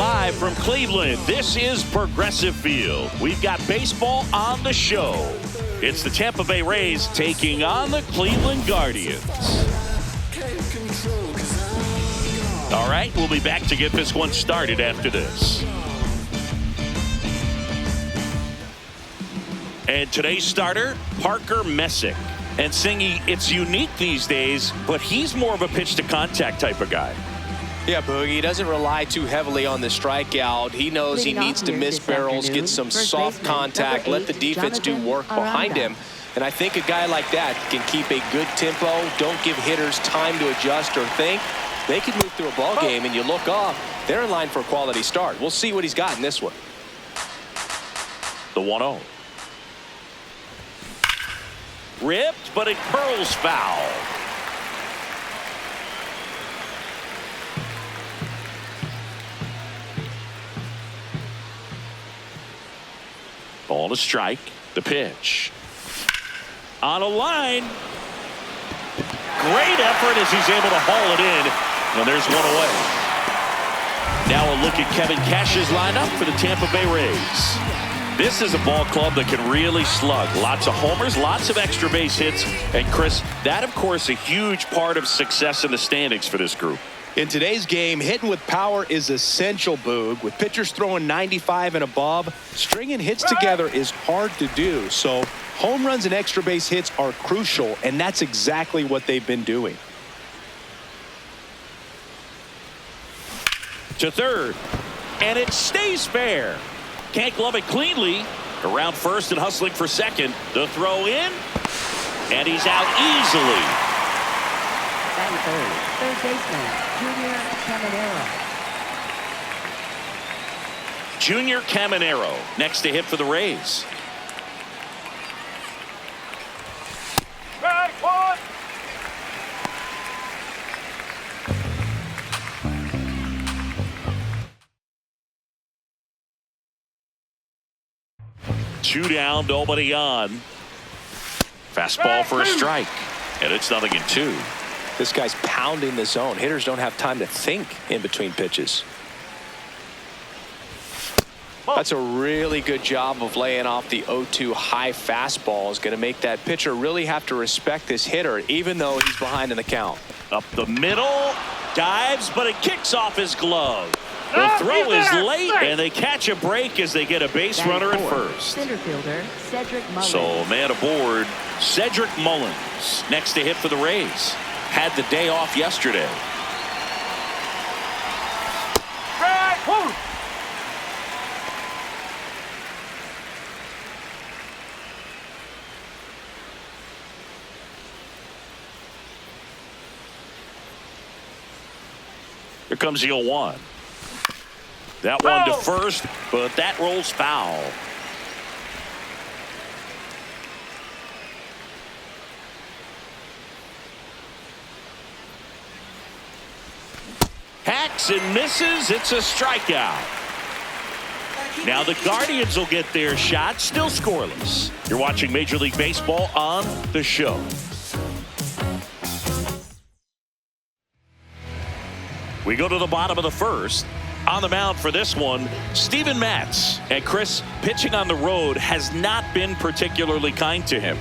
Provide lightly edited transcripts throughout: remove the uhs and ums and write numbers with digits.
Live from Cleveland, this is Progressive Field. We've got baseball on the show. It's the Tampa Bay Rays taking on the Cleveland Guardians. All right, we'll be back to get this one started after this. And today's starter, Parker Messick. And Singy, it's unique these days, but he's more of a pitch-to-contact type of guy. Yeah, Boogie, he doesn't rely too heavily on the strikeout. He knows he needs to miss barrels, get some soft contact, let the defense do work behind him. And I think a guy like that can keep a good tempo, don't give hitters time to adjust or think. They can move through a ball game, and you look off, they're in line for a quality start. We'll see what he's got in this one. The 1-0. Ripped, but it curls foul. Ball to strike. The pitch. On a line. Great effort as he's able to haul it in. And there's one away. Now a look at Kevin Cash's lineup for the Tampa Bay Rays. This is a ball club that can really slug. Lots of homers, lots of extra base hits. And Chris, that of course a huge part of success in the standings for this group. In today's game, hitting with power is essential, Boog. With pitchers throwing 95 and above, stringing hits together is hard to do. So home runs and extra base hits are crucial, and that's exactly what they've been doing. To third, and it stays fair. Can't glove it cleanly. Around first and hustling for second. The throw in, and he's out easily. Batting third baseman, Junior Caminero next to hit for the Rays. Strike one. Two down, nobody on. Fastball for a strike, and it's 0-2. This guy's pounding the zone. Hitters don't have time to think in between pitches. That's a really good job of laying off the 0-2 high fastball. Is going to make that pitcher really have to respect this hitter, even though he's behind in the count. Up the middle, dives, but it kicks off his glove. The throw is late, and they catch a break as they get a base runner at first. Center fielder, Cedric Mullins. So man aboard, Cedric Mullins next to hit for the Rays. Had the day off yesterday. Strike one. Here comes the 0-1. That one to first, but that rolls foul. Hacks and misses. It's a strikeout. Now the Guardians will get their shot, still scoreless. You're watching Major League Baseball on the show. We go to the bottom of the first. On the mound for this one, Steven Matz. And Chris, pitching on the road has not been particularly kind to him.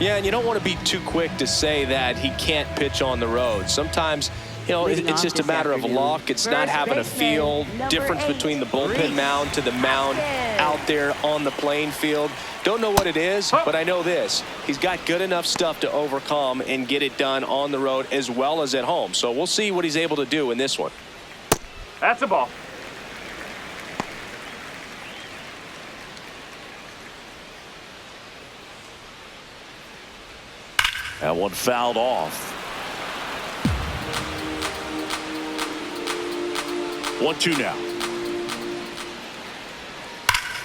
Yeah, and you don't want to be too quick to say that he can't pitch on the road. Sometimes, you know, it's just a matter of luck. It's not having a feel. Difference between the bullpen mound to the mound out there on the playing field. Don't know what it is, but I know this. He's got good enough stuff to overcome and get it done on the road as well as at home. So we'll see what he's able to do in this one. That's a ball. That one fouled off. 1-2 now.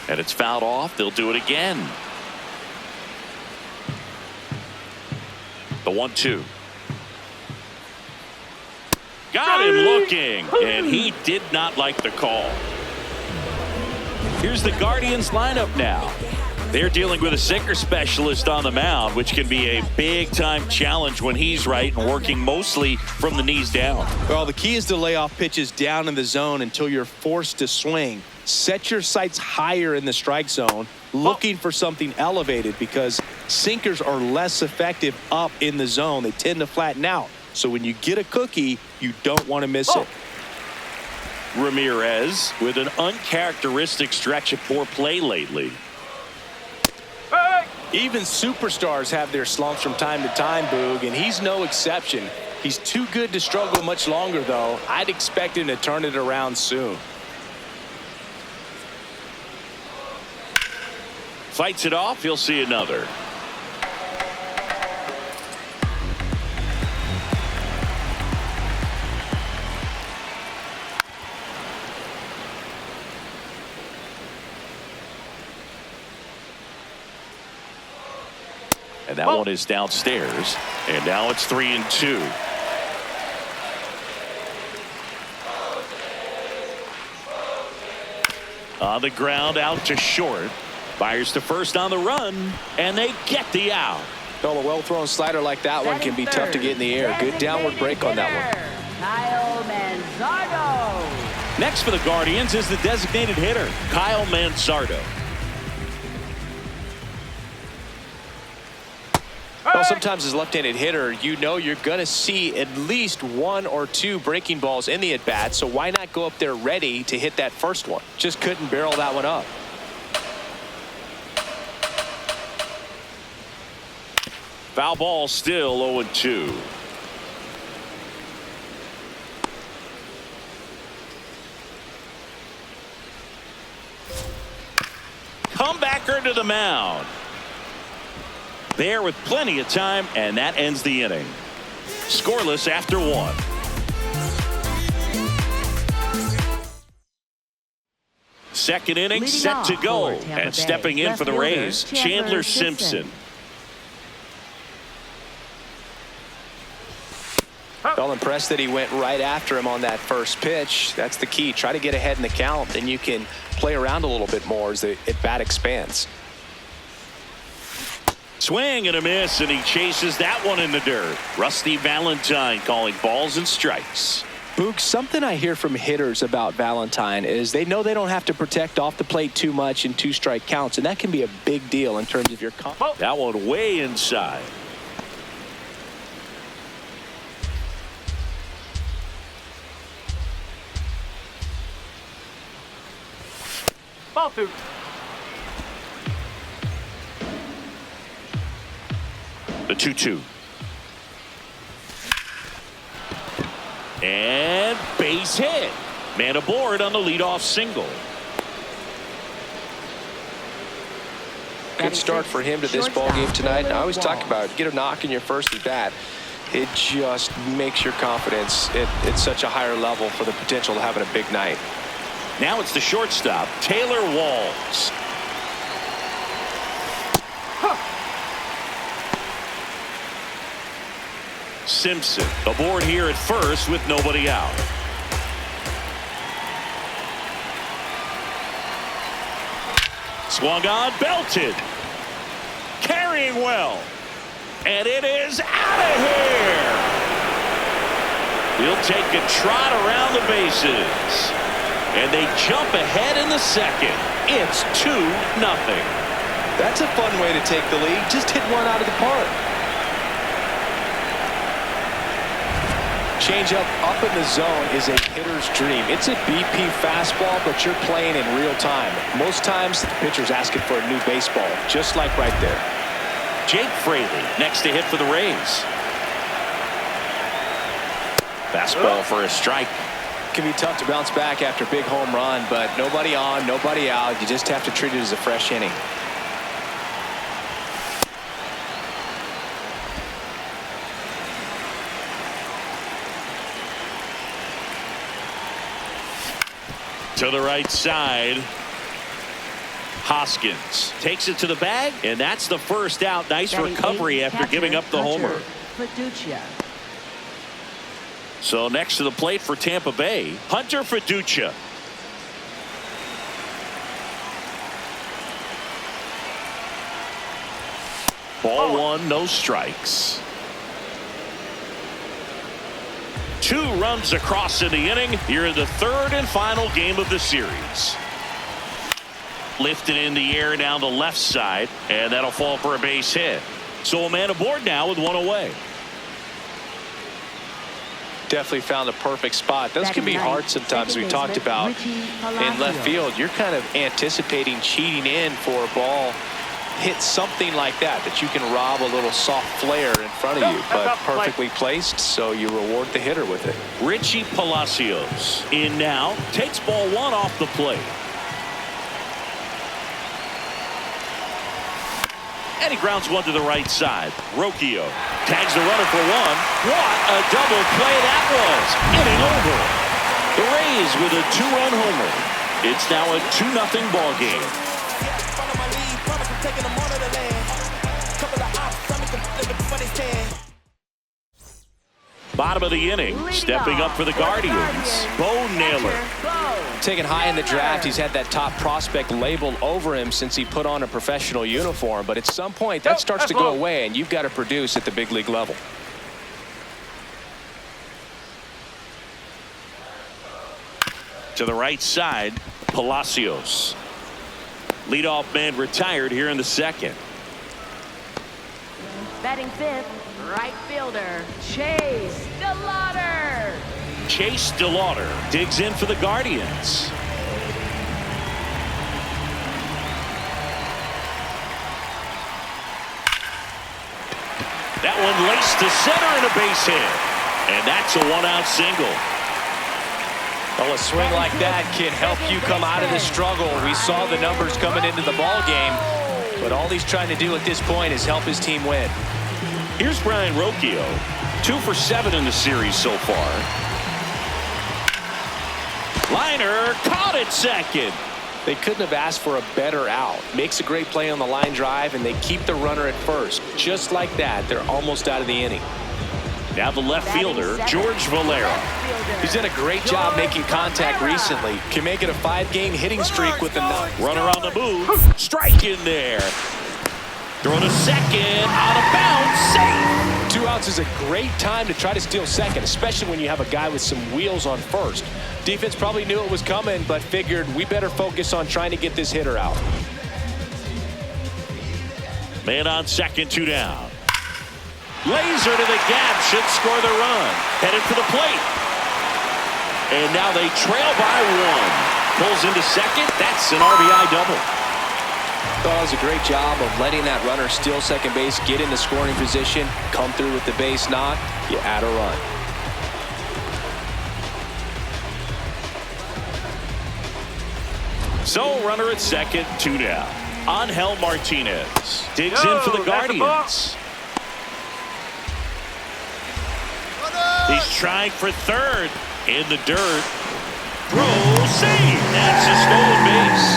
And it's fouled off. They'll do it again. The 1-2. Got him looking, and he did not like the call. Here's the Guardians lineup now. They're dealing with a sinker specialist on the mound, which can be a big-time challenge when he's right and working mostly from the knees down. Well, the key is to lay off pitches down in the zone until you're forced to swing. Set your sights higher in the strike zone, looking for something elevated, because sinkers are less effective up in the zone. They tend to flatten out. So when you get a cookie, you don't want to miss it. Ramirez with an uncharacteristic stretch of poor play lately. Even superstars have their slumps from time to time, Boog, and he's no exception. He's too good to struggle much longer, though. I'd expect him to turn it around soon. Fights it off. He'll see another. And that one is downstairs. And now it's 3-2. On the ground, out to short. Fires to first on the run, and they get the out. Well, a well-thrown slider like that one can be tough to get in the air. Good downward break on that one. Kyle Manzardo. Next for the Guardians is the designated hitter, Kyle Manzardo. Well, sometimes as a left-handed hitter, you know you're going to see at least 1 or 2 breaking balls in the at-bat, so why not go up there ready to hit that first one? Just couldn't barrel that one up. Foul ball, still 0-2. Comebacker to the mound. There with plenty of time, and that ends the inning. Scoreless after 1. Second inning Leading set to off go, for Tampa and Bay, stepping in left for the fielder, Rays, Chandler Simpson. Well, impressed that he went right after him on that first pitch. That's the key. Try to get ahead in the count, then you can play around a little bit more as the at-bat expands. Swing and a miss, and he chases that one in the dirt. Rusty Valentine calling balls and strikes. Boog, something I hear from hitters about Valentine is they know they don't have to protect off the plate too much in 2-strike counts, and that can be a big deal in terms of your confidence. That one way inside. Ball 2. The 2-2. And base hit. Man aboard on the leadoff single. Good start for him to this ball game tonight. And I always talk about it. Get a knock in your first at bat. It just makes your confidence at such a higher level for the potential of having a big night. Now it's the shortstop, Taylor Walls. Simpson aboard here at first with nobody out. Swung on, belted. Carrying well. And it is out of here. He'll take a trot around the bases. And they jump ahead in the second. It's 2-0. That's a fun way to take the lead. Just hit one out of the park. Changeup up in the zone is a hitter's dream. It's a BP fastball, but you're playing in real time. Most times the pitcher's asking for a new baseball, just like right there. Jake Fraley next to hit for the Rays. Fastball for a strike. It can be tough to bounce back after a big home run, but nobody on, nobody out. You just have to treat it as a fresh inning. To the right side. Hoskins takes it to the bag, and that's the first out. Nice recovery after giving up the homer. So next to the plate for Tampa Bay, Hunter Fiducia. Ball one, no strikes. 2 runs across in the inning here in the 3rd and final game of the series. Lifted in the air down the left side, and that'll fall for a base hit. So a man aboard now with 1 away. Definitely found the perfect spot. Those can be hard sometimes. We talked about in left field. You're kind of anticipating cheating in for a ball. Hit something like that you can rob a little soft flare in front of you, but perfectly placed, so you reward the hitter with it. Richie Palacios in now, takes ball 1 off the plate. And he grounds 1 to the right side. Rocchio tags the runner for 1. What a double play that was. Inning over. The Rays with a 2-run homer. It's now a 2-0 ball game. Bottom of the inning, stepping up for the Guardians, Bo Naylor. Taken high in the draft, he's had that top prospect label over him since he put on a professional uniform, but at some point that starts to go away, and you've got to produce at the big league level. To the right side, Palacios. Leadoff man retired here in the 2nd. Batting 5th, right fielder, Chase DeLauder. Chase DeLauder digs in for the Guardians. That one laced to center and a base hit. And that's a 1-out single. Well, a swing like that can help you come out of the struggle. We saw the numbers coming into the ball game, but all he's trying to do at this point is help his team win. Here's Brian Rocchio, 2 for 7 in the series so far. Liner caught at second. They couldn't have asked for a better out. Makes a great play on the line drive, and they keep the runner at first. Just like that, they're almost out of the inning. Now the left fielder, George Valera. He's done a great job making contact recently. Can make it a 5-game hitting streak with the 9. Runner on the move. Strike in there. Throw to second. Out of bounds. Safe. 2 outs is a great time to try to steal second, especially when you have a guy with some wheels on first. Defense probably knew it was coming, but figured we better focus on trying to get this hitter out. Man on second, 2 down. Laser to the gap, should score the run. Headed for the plate. And now they trail by 1. Pulls into second. That's an RBI double. Well, that was a great job of letting that runner steal second base, get in the scoring position, come through with the base knock. You add a run. So runner at second, 2 down. Angel Martinez digs in for the Guardians. He's trying for third. In the dirt. Throw, save. That's a stolen base.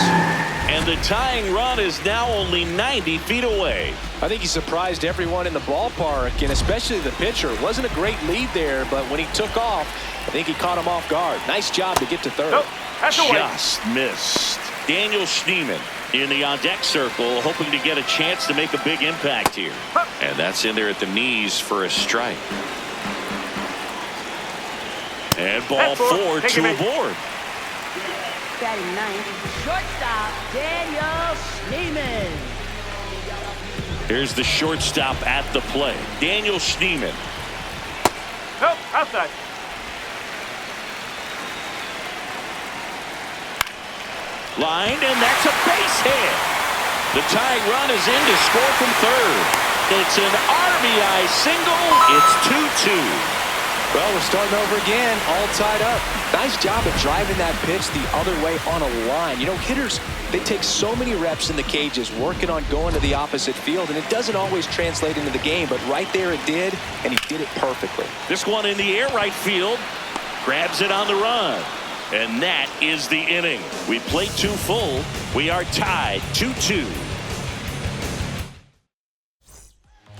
And the tying run is now only 90 feet away. I think he surprised everyone in the ballpark, and especially the pitcher. It wasn't a great lead there, but when he took off, I think he caught him off guard. Nice job to get to third. Just missed. Daniel Schneemann in the on-deck circle, hoping to get a chance to make a big impact here. And that's in there at the knees for a strike. And ball 4, 2 aboard. Batting 9th, shortstop Daniel Schneemann. Here's the shortstop at the play, Daniel Schneemann. Nope, outside. Lined, and that's a base hit. The tying run is in to score from third. It's an RBI single. It's 2-2. Well, we're starting over again, all tied up. Nice job of driving that pitch the other way on a line. You know, hitters, they take so many reps in the cages working on going to the opposite field, and it doesn't always translate into the game, but right there it did, and he did it perfectly. This one in the air, right field. Grabs it on the run. And that is the inning. We played 2 full. We are tied 2-2.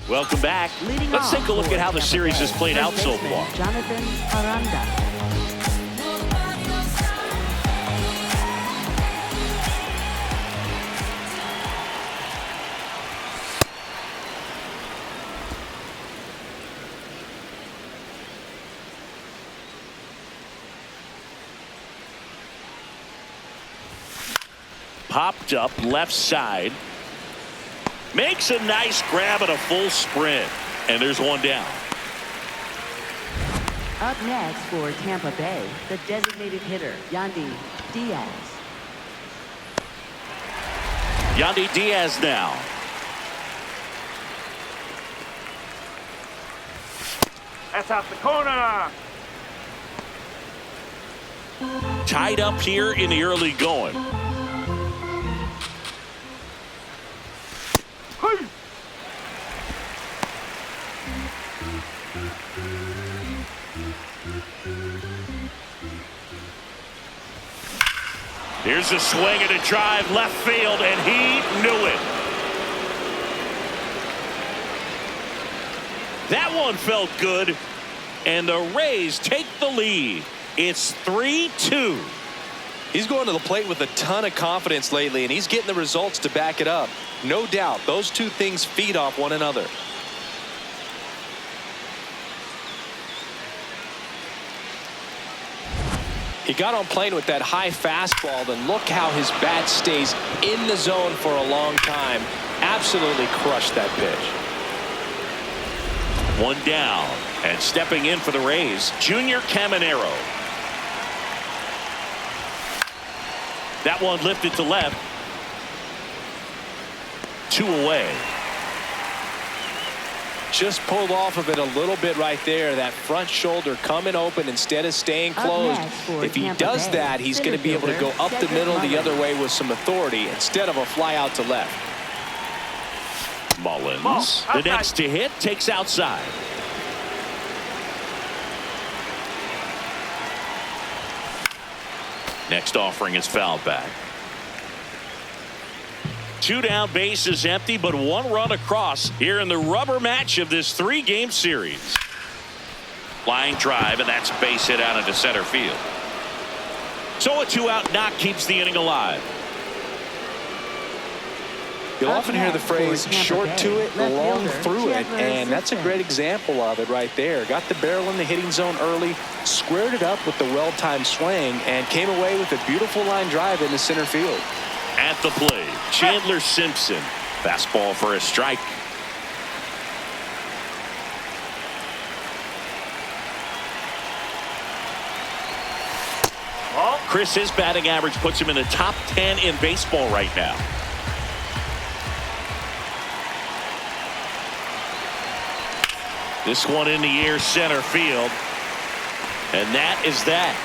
Welcome back. Let's take a look at how the series has played out so far. Jonathan Aranda. popped up left side. Makes a nice grab at a full sprint. And there's one down. Up next for Tampa Bay, the designated hitter, Yandy Diaz. Yandy Diaz now. That's out the corner. Tied up here in the early going. Hey. Here's a swing and a drive left field, and he knew it. That one felt good, and the Rays take the lead. It's 3-2. He's going to the plate with a ton of confidence lately, and he's getting the results to back it up. No doubt, those two things feed off one another. He got on plane with that high fastball, and look how his bat stays in the zone for a long time. Absolutely crushed that pitch. One down, and stepping in for the Rays, Junior Caminero. That one lifted to left. 2 away. Just pulled off of it a little bit right there. That front shoulder coming open instead of staying closed. If he does that, he's going to be able to go up the middle the other way with some authority instead of a fly out to left. Mullins, the next to hit, takes outside. Next offering is fouled back. 2 down, bases empty, but 1 run across here in the rubber match of this 3-game series. Flying drive, and that's a base hit out into center field. So a 2-out knock keeps the inning alive. You'll often hear the phrase short to it, long through it, and that's a great example of it right there. Got the barrel in the hitting zone early, squared it up with the well-timed swing, and came away with a beautiful line drive into center field. At the plate, Chandler Simpson. Fastball for a strike. Chris, his batting average puts him in the top 10 in baseball right now. This one in the air, center field. And that is that.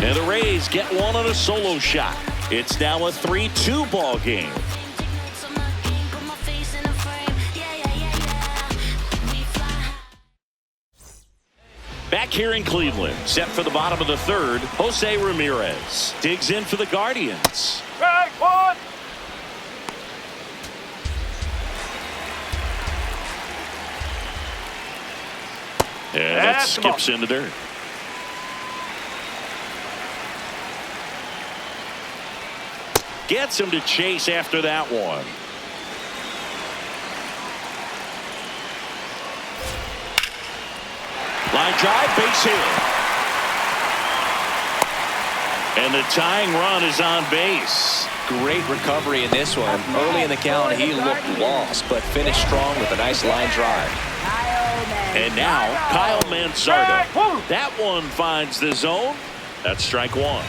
And the Rays get one on a solo shot. It's now a 3-2 ball game. Back here in Cleveland, set for the bottom of the 3rd, Jose Ramirez digs in for the Guardians. Strike one. And that skips into dirt. Gets him to chase after that one. Line drive, base hit. And the tying run is on base. Great recovery in this one. Early in the count, he looked lost, but finished strong with a nice line drive. And now, Kyle Manzardo. That one finds the zone. That's strike 1.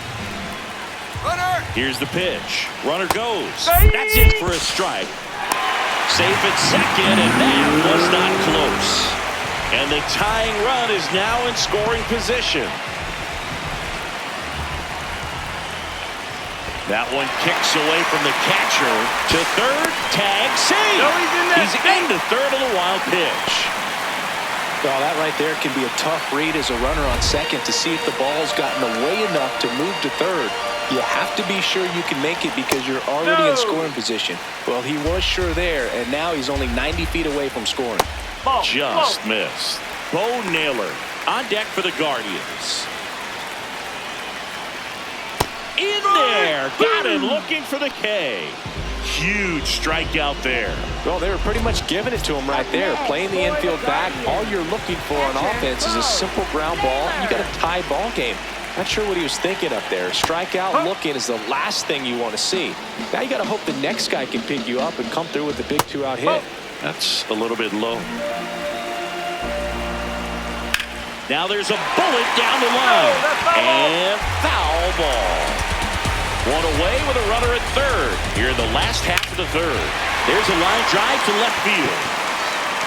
Runner. Here's the pitch. Runner goes. That's it for a strike. Safe at second, and that was not close. And the tying run is now in scoring position. That one kicks away from the catcher to third. Tag, save. No, he's into third on the wild pitch. Well, that right there can be a tough read as a runner on second to see if the ball's gotten away enough to move to third. You have to be sure you can make it because you're already in scoring position. Well, he was sure there, and now he's only 90 feet away from scoring. Just missed. Bo Naylor on deck for the Guardians. In there. Got him looking for the K. Huge strikeout there. Well, they were pretty much giving it to him right there. Playing the infield back. All you're looking for on offense is a simple ground ball. You got a tie ball game. Not sure what he was thinking up there. Strikeout looking is the last thing you want to see. Now you got to hope the next guy can pick you up and come through with a big 2-out hit. That's a little bit low. Now there's a bullet down the line. And foul ball. One away with a runner at third. Here in the last half of the third. There's a line drive to left field.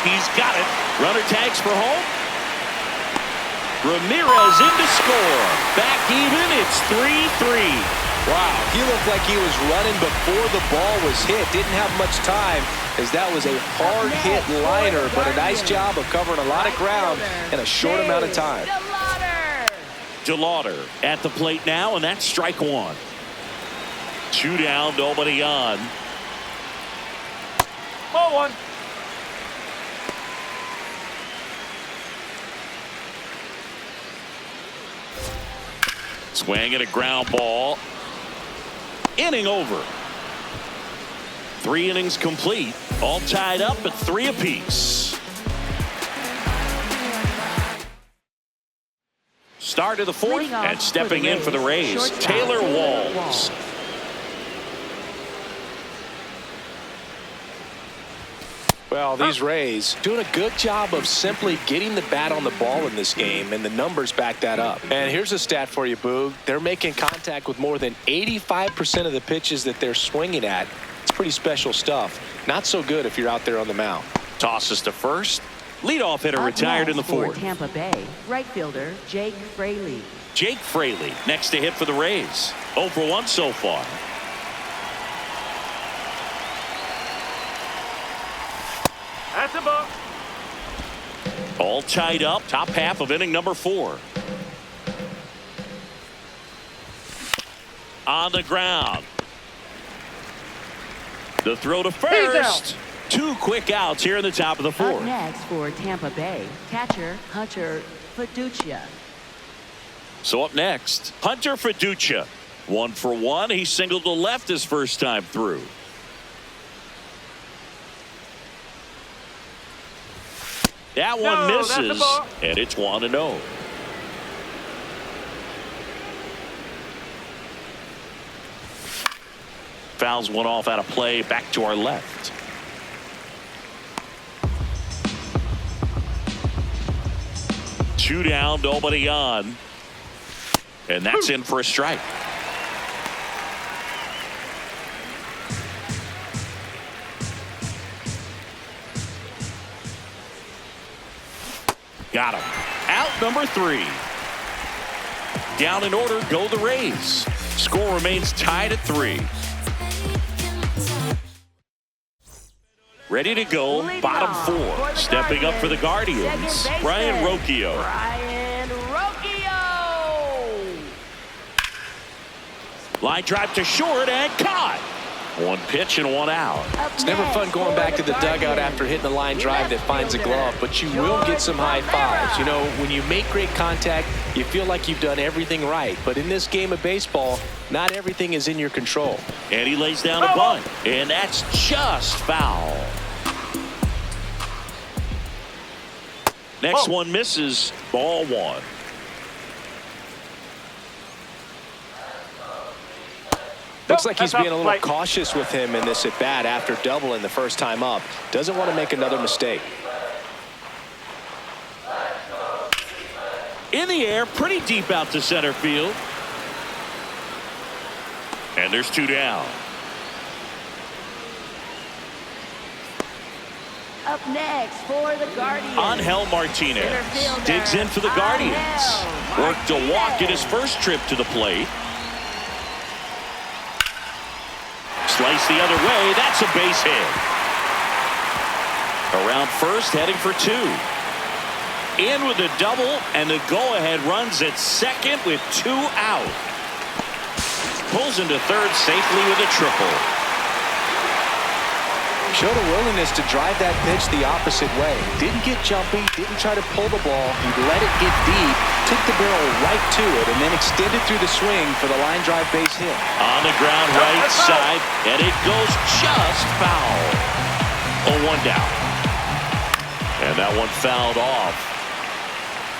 He's got it. Runner tags for home. Ramirez in to score. Back even. It's 3-3. Wow, he looked like he was running before the ball was hit. Didn't have much time, as that was a hard hit liner, but a nice job of covering a lot of ground in a short amount of time. DeLauder at the plate now, and that's strike one. 2 down, nobody on. Ball one. Swing and a ground ball. Inning over. 3 innings complete. All tied up at 3 apiece. Start of the fourth, and stepping in for the Rays, Taylor Walls. Well, these Rays doing a good job of simply getting the bat on the ball in this game, and the numbers back that up. And here's a stat for you, Boog. They're making contact with more than 85% of the pitches that they're swinging at. It's pretty special stuff. Not so good if you're out there on the mound. Tosses to first. Leadoff hitter retired in the fourth. For Tampa Bay, right fielder Jake Fraley. Jake Fraley next to hit for the Rays. 0 for 1 so far. That's a ball. All tied up. Top half of inning number 4. On the ground. The throw to first. 2 quick outs here in the top of the 4th. Up next for Tampa Bay, catcher Hunter Fiducia. So up next, Hunter Fiducia. 1 for 1. He singled to left his first time through. That one misses, and it's 1-0. Fouls one off out of play, back to our left. Two down, nobody on. And that's in for a strike. Got him. Out number 3. Down in order go the Rays. Score remains tied at 3. Ready to go, bottom 4. Stepping up for the Guardians, Brian Rocchio. Line drive to short and caught. 1 pitch and 1 out. It's never fun going back to the dugout after hitting a line drive that finds a glove, but you will get some high fives. You know, when you make great contact, you feel like you've done everything right. But in this game of baseball, not everything is in your control. And he lays down a bunt, and that's just foul. Next one misses, ball 1. Looks like he's being a little cautious with him in this at-bat after doubling the first time up. Doesn't want to make another mistake. In the air, pretty deep out to center field. And there's 2 down. Up next for the Guardians, Angel Martinez digs in for the Guardians. Worked to walk in his first trip to the plate. Slice the other way. That's a base hit. Around first, heading for 2. In with a double, and the go-ahead runs at second with 2 out. Pulls into third safely with a triple. Showed a willingness to drive that pitch the opposite way. Didn't get jumpy, didn't try to pull the ball. He let it get deep, took the barrel right to it, and then extended through the swing for the line drive base hit. On the ground right side, and it goes just foul. 0-1 down. And that one fouled off.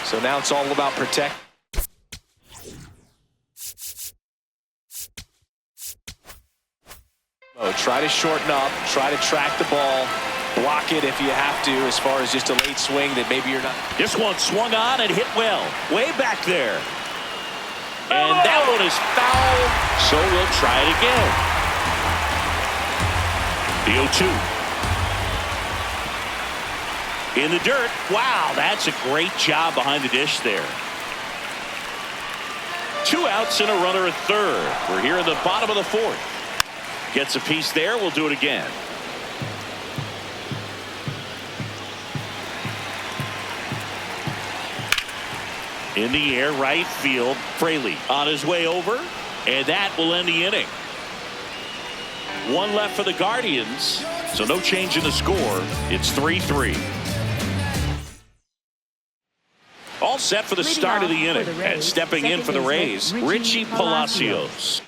So now it's all about protect. Oh, try to shorten up, try to track the ball, block it if you have to, as far as just a late swing that maybe you're not. This one swung on and hit well, way back there. And that one is foul, so we'll try it again. The 0-2. In the dirt. Wow, that's a great job behind the dish there. 2 outs and a runner at third. We're here in the bottom of the 4th. Gets a piece there. We'll do it again. In the air, right field. Fraley on his way over, and that will end the inning. 1 left for the Guardians, so no change in the score. It's 3-3. All set for the start of the inning, and stepping in for the Rays, Richie Palacios.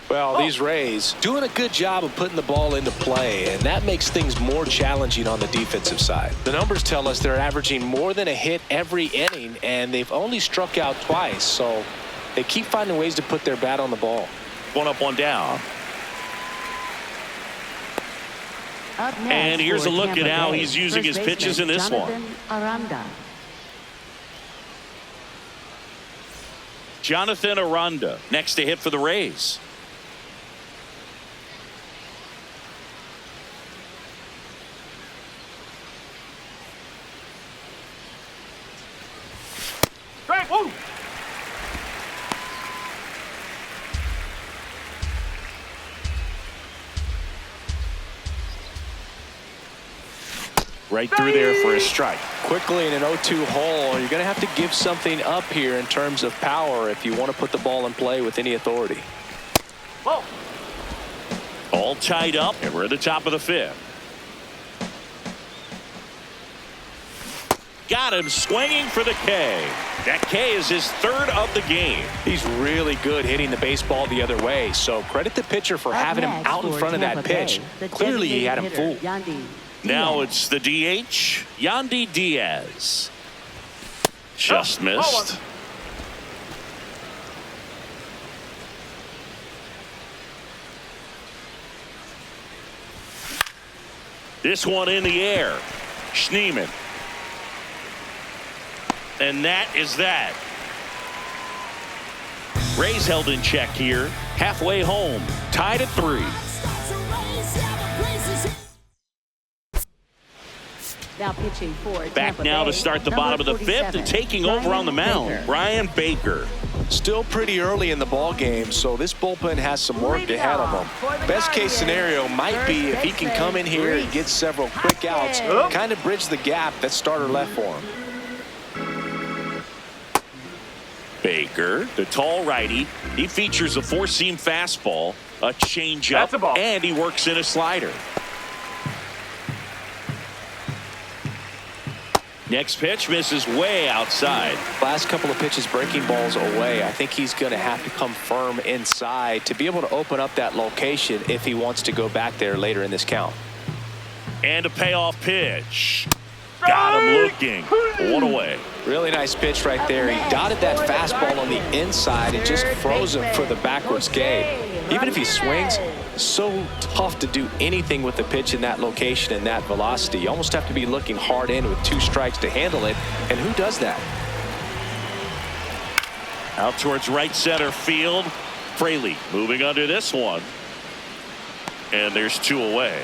Well, these Rays doing a good job of putting the ball into play, and that makes things more challenging on the defensive side. The numbers tell us they're averaging more than a hit every inning, and they've only struck out twice, so they keep finding ways to put their bat on the ball. 1 up, 1 down. And here's a look at how he's using his pitches in this one. Jonathan Aranda next to hit for the Rays. Straight, woo! Right through there for a strike. Quickly in an 0-2 hole, you're going to have to give something up here in terms of power if you want to put the ball in play with any authority. Whoa. All tied up, and we're at the top of the 5th. Got him swinging for the K. That K is his 3rd of the game. He's really good hitting the baseball the other way, so credit the pitcher for having him out in front of that pitch. Clearly he had him fooled. Now it's the DH, Yandy Diaz. Just missed. This one in the air. Schneemann. And that is that. Rays held in check here. Halfway home. Tied at 3. Now pitching for Back Tampa now Bay, to start the bottom of the 5th and taking over on the mound. Brian Baker. Still pretty early in the ball game, so this bullpen has some work ahead of them. Best case scenario might be if he can come in here and get several quick outs, kind of bridge the gap that starter left for him. Baker, the tall righty. He features a 4-seam fastball, a changeup, and he works in a slider. Next pitch misses way outside. Last couple of pitches breaking balls away. I think he's going to have to come firm inside to be able to open up that location if he wants to go back there later in this count. And a payoff pitch. Got him looking. 1 away. Really nice pitch right there. He dotted that fastball on the inside and just froze him for the backwards K. Even if he swings, so tough to do anything with the pitch in that location and that velocity. You almost have to be looking hard in with 2 strikes to handle it. And who does that? Out towards right center field. Fraley moving under this one. And there's 2 away.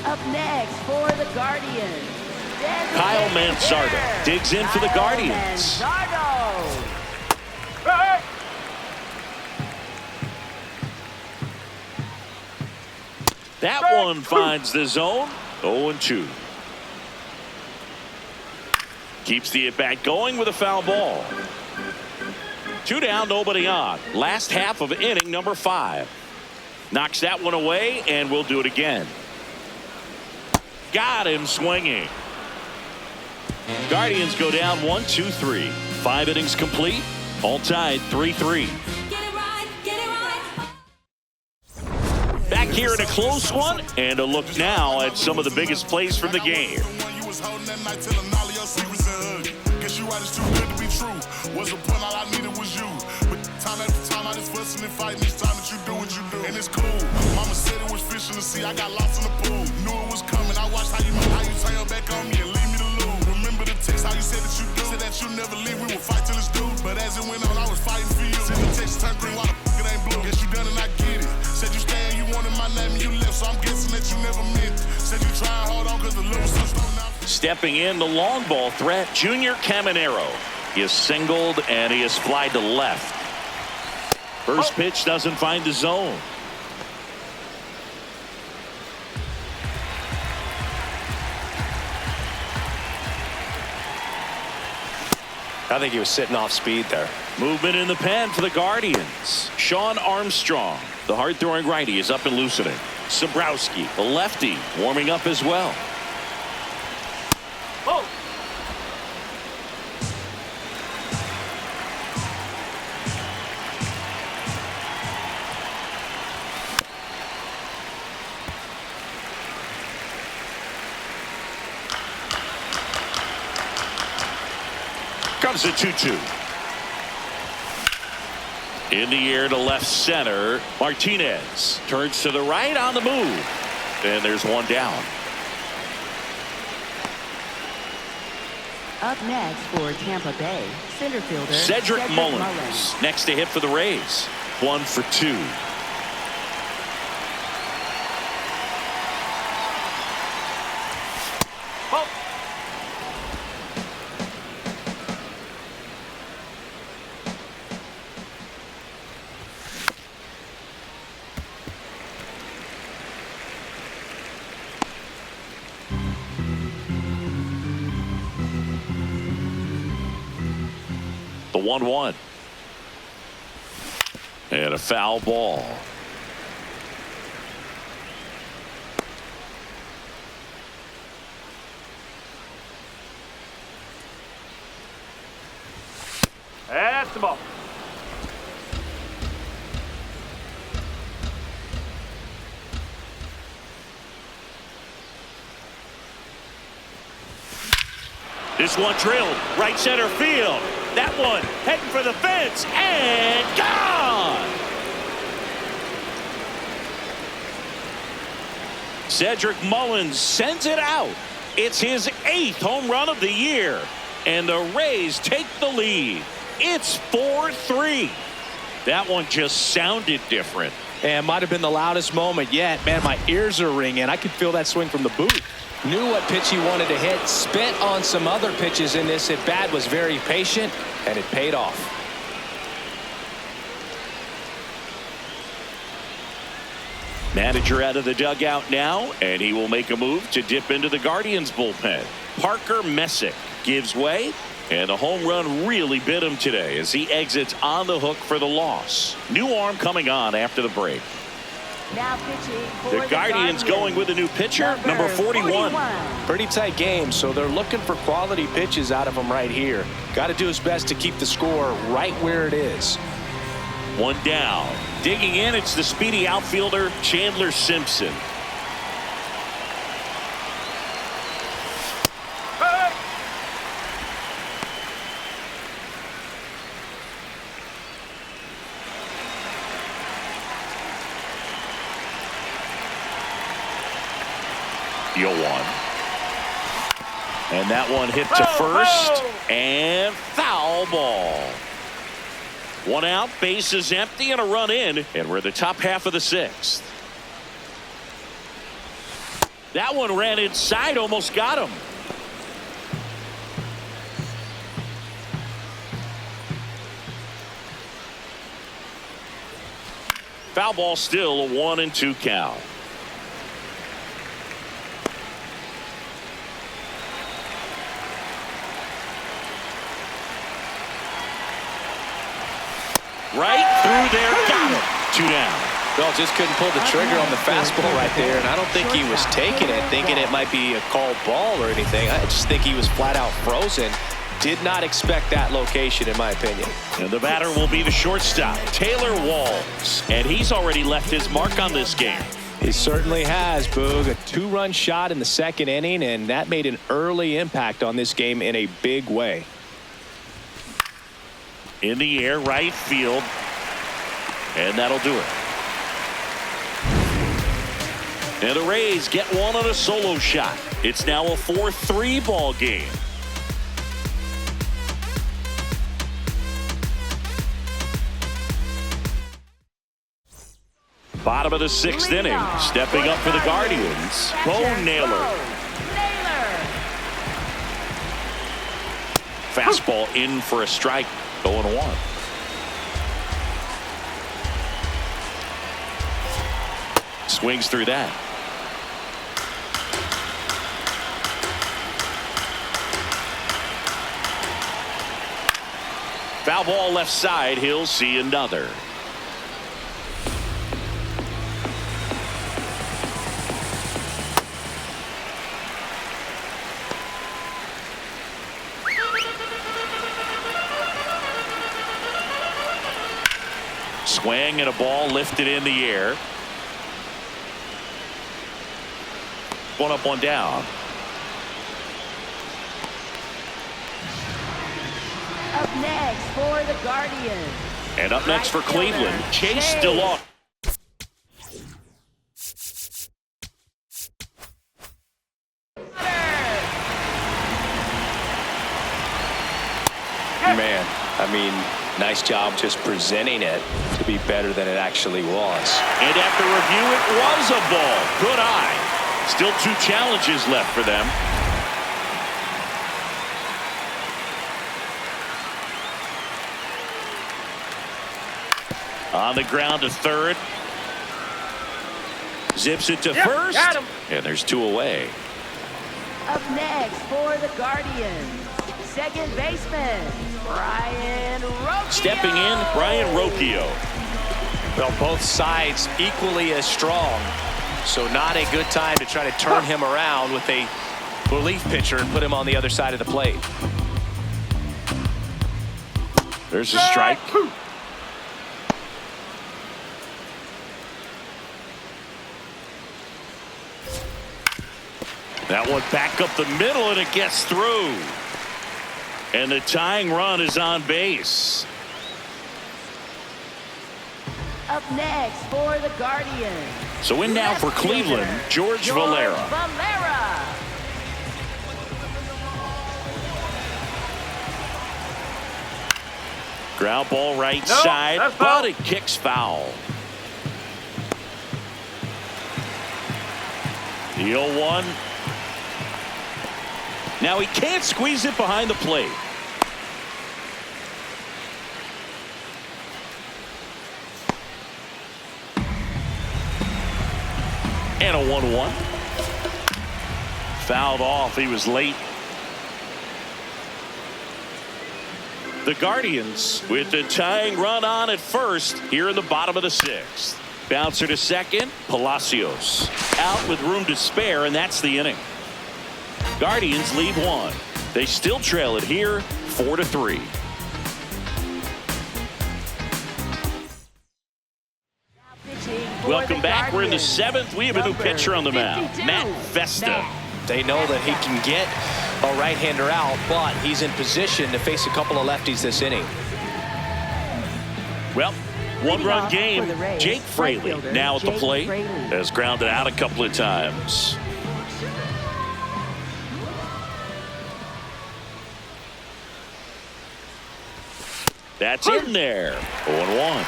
Up next for the Guardians, Kyle Mansardo digs in for the Guardians. Hey! That one finds the zone. 0-2. Keeps the at-bat going with a foul ball. 2 down, nobody on. Last half of inning number 5. Knocks that one away, and we'll do it again. Got him swinging. Guardians go down 1-2-3. 5 innings complete. All tied 3-3. here in a close one, and a look now at some of the biggest plays from the game. Guess you right, it's too good to be true. Was a point, all I needed was you. But time after time, I just fussing and fighting each time that you do what you do. And it's cool. Mama said it was fish in the sea. I got lost in the pool. Knew it was coming. I watched how you turn your back on me and leave me to lose. Remember the text, how you said that you do. Said that you never leave. We would fight till it's due. But as it went on, I was fighting for you. Said the text turned green, why the fuck it ain't blue? Guess you done and I get it. Said you stay and you wanted my name and you left. So I'm guessing that you never meant it. Said you try and hold on cause the little sis don't now. Stepping in, the long ball threat, Junior Caminero. He is singled and he is flied to left. First pitch doesn't find the zone. I think he was sitting off speed there. Movement in the pen for the Guardians. Sean Armstrong, the hard-throwing righty, is up and loosening. Sobrowski, the lefty, warming up as well. Oh. Comes a 2-2. In the air to left center. Martinez turns to the right on the move. And there's one down. Up next for Tampa Bay, center fielder Cedric Mullins. Next to hit for the Rays. 1 for 2. Oh. The 1-1. And a foul ball. That's the ball. This one drilled right center field. That one heading for the fence and gone. Cedric Mullins sends it out. It's his 8th home run of the year, and the Rays take the lead. It's 4-3. That one just sounded different. And might have been the loudest moment yet. Man, my ears are ringing. I could feel that swing from the booth. Knew what pitch he wanted to hit. Spent on some other pitches in this at bat. Was very patient, and it paid off. Manager out of the dugout now, and he will make a move to dip into the Guardians bullpen. Parker Messick gives way, and the home run really bit him today as he exits on the hook for the loss. New arm coming on after the break. Now pitching for The Guardians going with a new pitcher, number 41. Pretty tight game, so they're looking for quality pitches out of him right here. Got to do his best to keep the score right where it is. One down. Digging in, it's the speedy outfielder, Chandler Simpson. Hey. Deal one. And that one hit to first. And foul ball. One out, bases empty, and a run in. And we're the top half of the 6th. That one ran inside, almost got him. Foul ball, still a 1-2 count. Right through there, got him. 2 down. Well, just couldn't pull the trigger on the fastball right there, and I don't think he was taking it, thinking it might be a called ball or anything. I just think he was flat out frozen. Did not expect that location, in my opinion. And the batter will be the shortstop, Taylor Walls. And he's already left his mark on this game. He certainly has, Boog. A 2-run shot in the second inning, and that made an early impact on this game in a big way. In the air, right field. And that'll do it. And the Rays get one on a solo shot. It's now a 4-3 ball game. Bottom of the 6th inning. Stepping up for the Guardians, Bo Naylor. Fastball in for a strike. 0-1. Swings through that. Foul ball left side. He'll see another. Swing and a ball lifted in the air. One up, one down. Up next for the Guardians. And up next for Cleveland, Chase DeLong. Man, I mean, nice job just presenting it to be better than it actually was. And after review, it was a ball. Good eye. Still 2 challenges left for them. On the ground to third. Zips it to first. Got him. And there's 2 away. Up next for the Guardians, second baseman, Brian Rocchio. Stepping in, Brian Rocchio. Well, both sides equally as strong. So not a good time to try to turn him around with a relief pitcher and put him on the other side of the plate. There's a strike. That one back up the middle, and it gets through. And the tying run is on base. Up next for the Guardians. So in now for Cleveland, George Valera. Ground ball right side, but it kicks foul. The 0-1. Now he can't squeeze it behind the plate. And a 1-1. Fouled off. He was late. The Guardians with the tying run on at first here in the bottom of the 6th. Bouncer to second. Palacios out with room to spare, and that's the inning. Guardians lead 1. They still trail it here 4-3. Welcome back. We're in the 7th. We have a new pitcher on the mound, Matt Vesta. They know that he can get a right-hander out, but he's in position to face a couple of lefties this inning. Well, 1-run game. Jake Fraley now at the plate has grounded out a couple of times. That's in there. 0-1.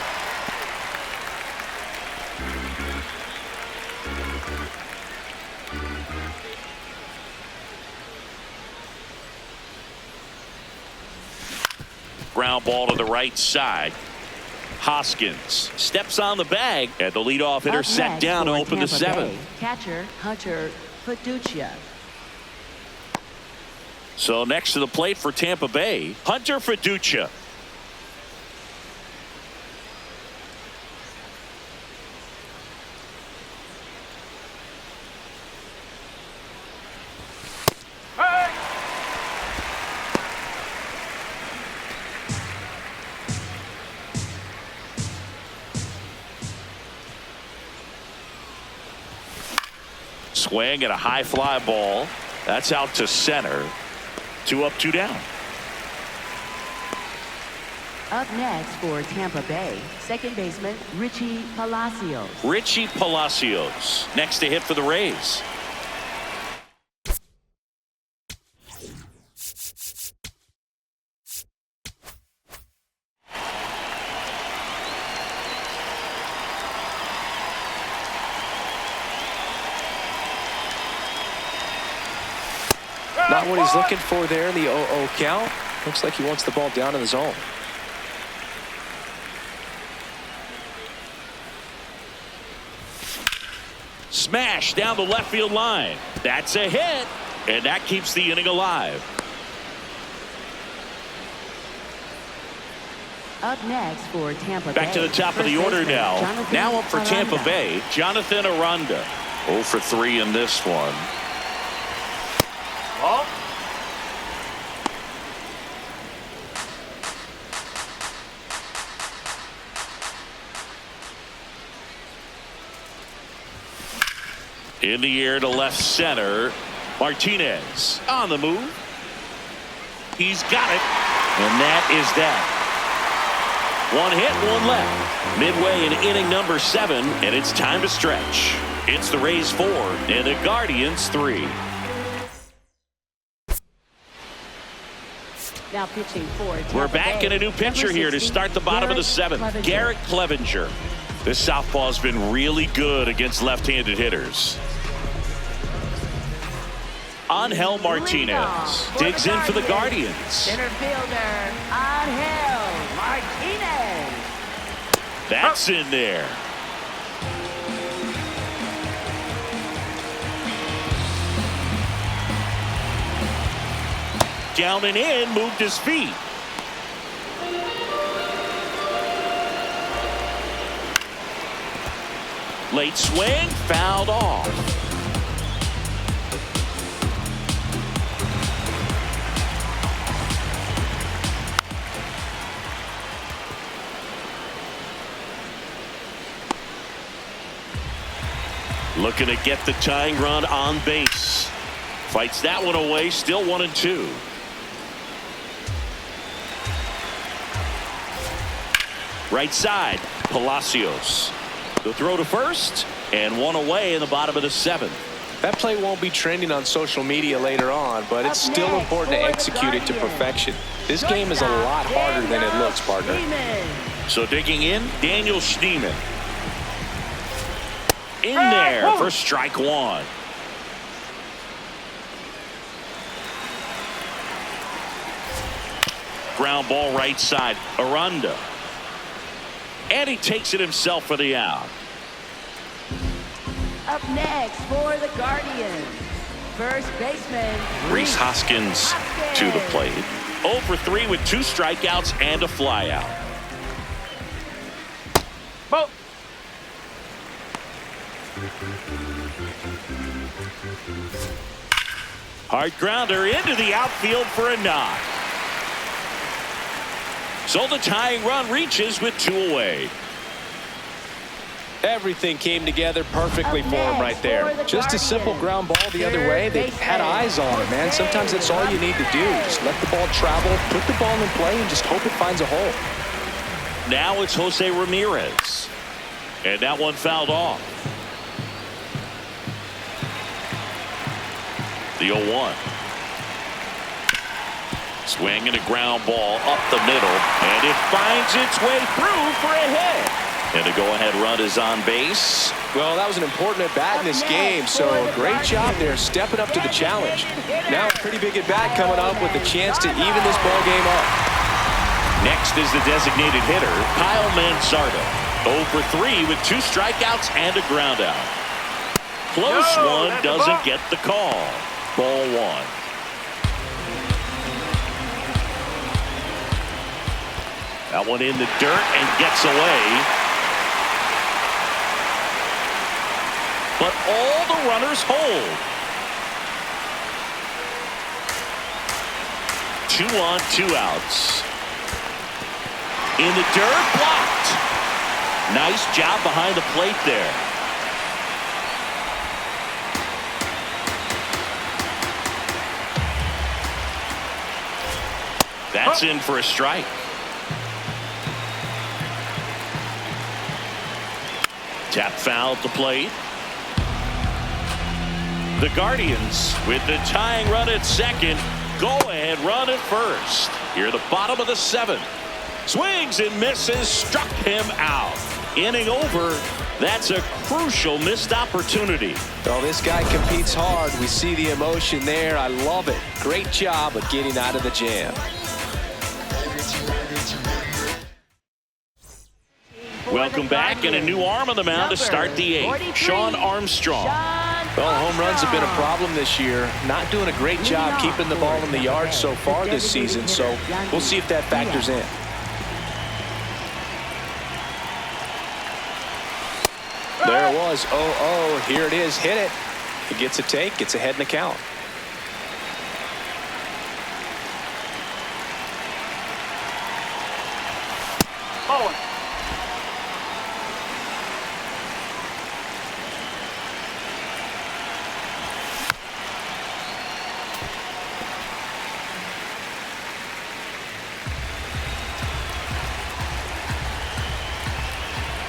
Ground ball to the right side. Hoskins steps on the bag, and the leadoff hitter set down to open the 7th. Catcher Hunter Fiducia. So next to the plate for Tampa Bay, Hunter Fiducia. Swing and a high fly ball. That's out to center. 2 up, 2 down. Up next for Tampa Bay, second baseman Richie Palacios. Richie Palacios next to hit for the Rays. Not what he's looking for there in the 0-0 count. Looks like he wants the ball down in the zone. Smash down the left field line. That's a hit, and that keeps the inning alive. Up next for Tampa Bay. Back to the top of the order now. Now up for Tampa Bay, Jonathan Aranda. 0 for 3 in this one. Ball. In the air to left center. Martinez on the move. He's got it. And that is that. 1 hit, 1 left. Midway in inning number 7, and it's time to stretch. It's the Rays 4 and the Guardians 3. Now pitching for Tampa We're back Bay, in a new pitcher here to start the bottom of the 7th. Garrett Clevenger. This southpaw's been really good against left-handed hitters. Angel Martinez digs in for the Guardians. Center fielder Angel Martinez. That's in there. Down and in, moved his feet. Late swing, fouled off. Looking to get the tying run on base. Fights that one away, still 1-2. Right side, Palacios. The throw to first, and 1 away in the bottom of the 7th. That play won't be trending on social media later on, but it's still important to execute it to perfection. This game is a lot harder than it looks, partner. So digging in, Daniel Schneemann. In there for strike 1. Ground ball right side, Aranda. And he takes it himself for the out. Up next for the Guardians, first baseman Rhys Hoskins to the plate. 0 for 3 with 2 strikeouts and a flyout. Ball. Hard grounder into the outfield for a knock. So the tying run reaches with 2 away. Everything came together perfectly for him right there. Just a simple ground ball the other way. They had eyes on it, man. Sometimes that's all you need to do. Just let the ball travel, put the ball in play, and just hope it finds a hole. Now it's Jose Ramirez. And that one fouled off. The 0-1. Swing and a ground ball up the middle, and it finds its way through for a hit. And a go-ahead run is on base. Well, that was an important at-bat in this game, so great job there stepping up to the challenge. Now a pretty big at-bat coming up with a chance to even this ball game up. Next is the designated hitter, Kyle Mansardo. 0 for 3 with 2 strikeouts and a groundout. Close one doesn't get the call. Ball 1. That one in the dirt and gets away. But all the runners hold. 2 on, 2 outs. In the dirt, blocked. Nice job behind the plate there. That's in for a strike. Tap foul at the plate. The Guardians with the tying run at second. Go ahead run at first. Here the bottom of the 7th. Swings and misses. Struck him out. Inning over. That's a crucial missed opportunity. Well, this guy competes hard. We see the emotion there. I love it. Great job of getting out of the jam. Welcome back, and a new arm on the mound to start the 8th. Sean Armstrong. Well, home runs have been a problem this year. Not doing a great job keeping the ball in the yard so far this season, so we'll see if that factors in. There it was. 0-0. Here it is. Hit it. He gets a take. Gets ahead in the count. Bowling.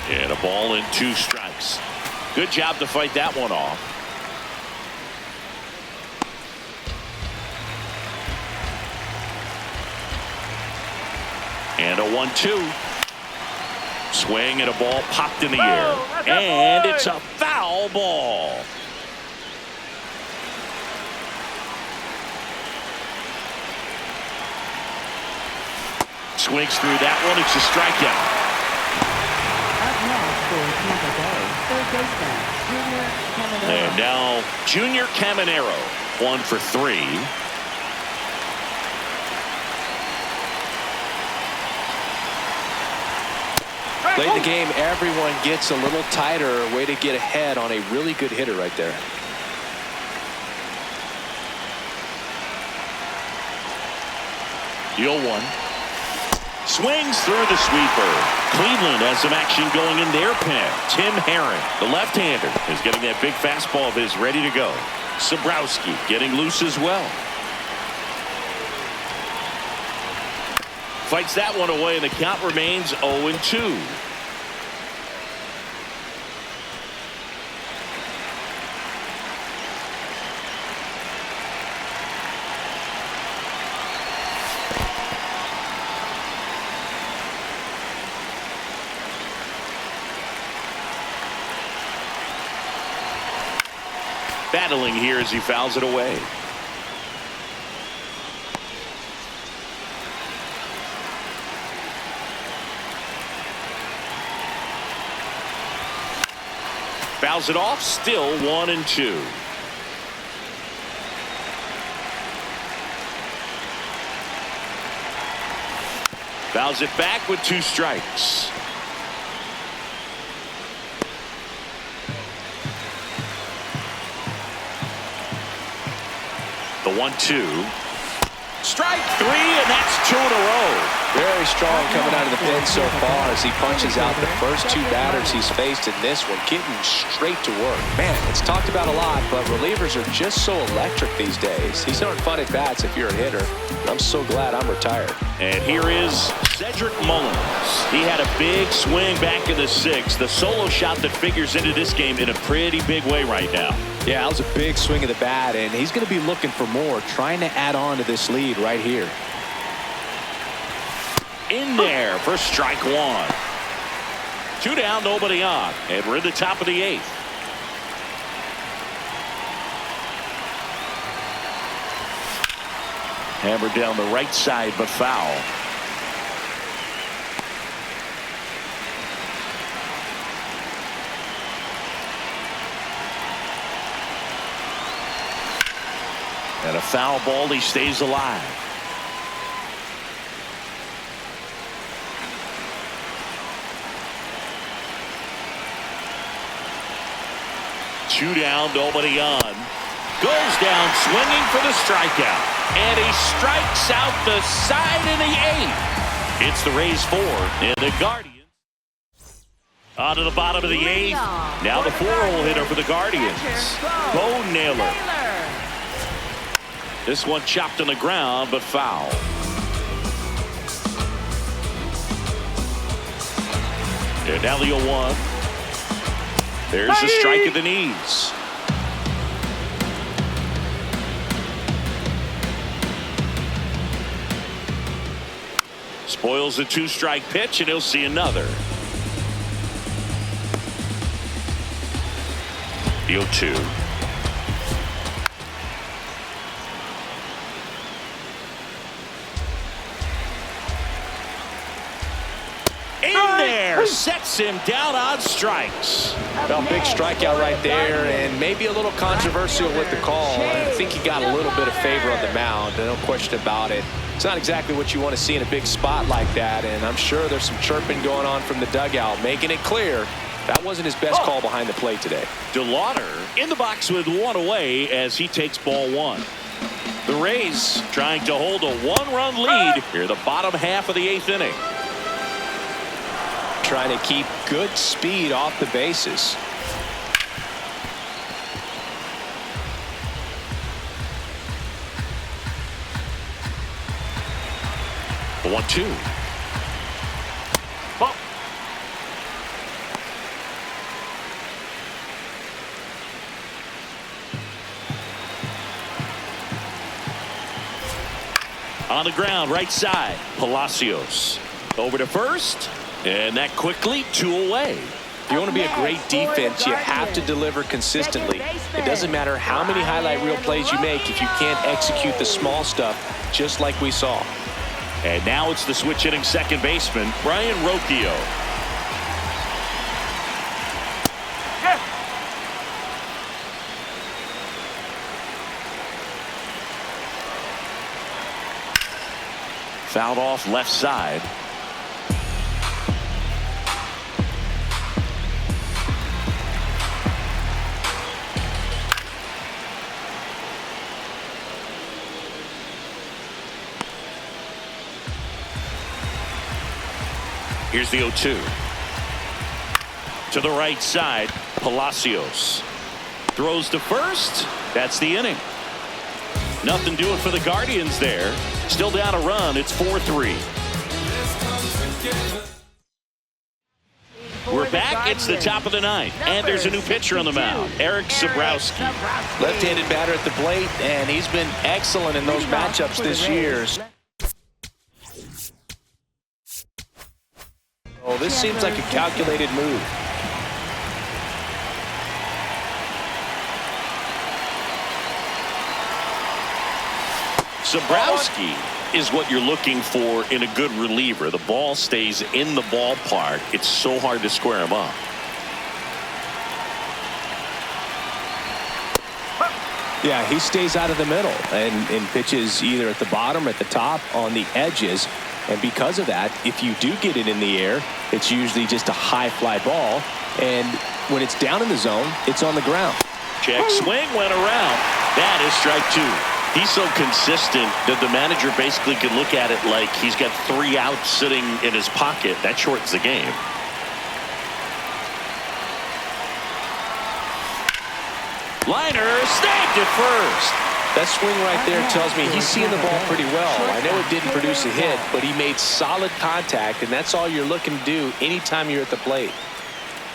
And a ball and 2 strikes. Good job to fight that one off. And a 1-2. Swing and a ball popped in the air. And it's a foul ball. Swings through that one. It's a strikeout. And now Junior Caminero, 1 for 3. Late in the game, everyone gets a little tighter. Way to get ahead on a really good hitter right there. Deal 1. Swings through the sweeper. Cleveland has some action going in their pen. Tim Herron, the left-hander, is getting that big fastball of his ready to go. Sabrowski getting loose as well. Fights that one away, and the count remains 0-2. Battling here as he fouls it away. Fouls it off, still 1-2. Fouls it back with 2 strikes. The 1-2. Strike 3, and that's 2 in a row. Very strong coming out of the pen so far as he punches out the first 2 batters he's faced in this one, getting straight to work. Man, it's talked about a lot, but relievers are just so electric these days. These aren't fun at bats if you're a hitter. I'm so glad I'm retired. And here is Cedric Mullins. He had a big swing back in the 6th. The solo shot that figures into this game in a pretty big way right now. Yeah, that was a big swing of the bat, and he's going to be looking for more, trying to add on to this lead right here. In there for strike 1. 2 down, nobody on, and we're in the top of the 8th. Hammered down the right side, but foul. And a foul ball, he stays alive. Two down, nobody on. Goes down swinging for the strikeout. And he strikes out the side in the 8th. It's the Rays 4 and the Guardians. On to the bottom of the 8th. Now the 4-hole hitter for the Guardians. Bo Naylor. This one chopped on the ground, but foul. And now the 0-1. There's the strike at the knees. Spoils the 2-strike pitch, and he'll see another. The 0-2. In there, sets him down on strikes. Well, big strikeout right there, and maybe a little controversial with the call. I think he got a little bit of favor on the mound, no question about it. It's not exactly what you want to see in a big spot like that, and I'm sure there's some chirping going on from the dugout, making it clear that wasn't his best call behind the plate today. DeLauder in the box with 1 away as he takes ball 1. The Rays trying to hold a 1-run lead here, the bottom half of the 8th inning. Trying to keep good speed off the bases. The 1-2. Ball. On the ground, right side, Palacios. Over to first, and that quickly 2 away. If you want to be a great defense, you have to deliver consistently. It doesn't matter how many highlight reel plays you make if you can't execute the small stuff, just like we saw. And now it's the switch hitting second baseman, Brian Rocchio. Yeah. Fouled off left side. Here's the 0-2. To the right side, Palacios. Throws to first. That's the inning. Nothing doing for the Guardians there. Still down a run. It's 4-3. We're back. It's the top of the 9th. And there's a new pitcher on the mound, Eric Zabrowski. Left-handed batter at the plate, and he's been excellent in those matchups this year. Oh, this seems like a calculated move. Zabrowski is what you're looking for in a good reliever. The ball stays in the ballpark. It's so hard to square him up. Yeah, he stays out of the middle and pitches either at the bottom or at the top on the edges. And because of that, if you do get it in the air, it's usually just a high fly ball. And when it's down in the zone, it's on the ground. Check swing went around. That is strike 2. He's so consistent that the manager basically can look at it like he's got 3 outs sitting in his pocket. That shortens the game. Liner snagged it first. That swing right there tells me he's seeing the ball pretty well. I know it didn't produce a hit, but he made solid contact, and that's all you're looking to do anytime you're at the plate.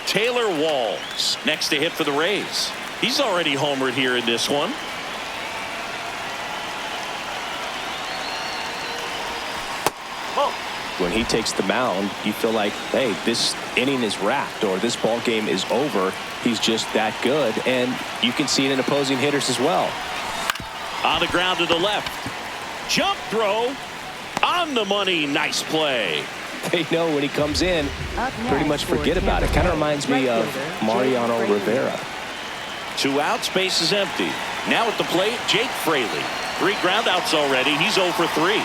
Taylor Walls next to hit for the Rays. He's already homered here in this one. When he takes the mound, you feel like, hey, this inning is wrapped or this ball game is over. He's just that good, and you can see it in opposing hitters as well. On the ground to the left. Jump throw on the money. Nice play. They know when he comes in, pretty much forget about it. Kind of reminds me of Mariano Rivera. 2 outs, base is empty. Now at the plate, Jake Fraley. 3 groundouts already. He's 0 for 3.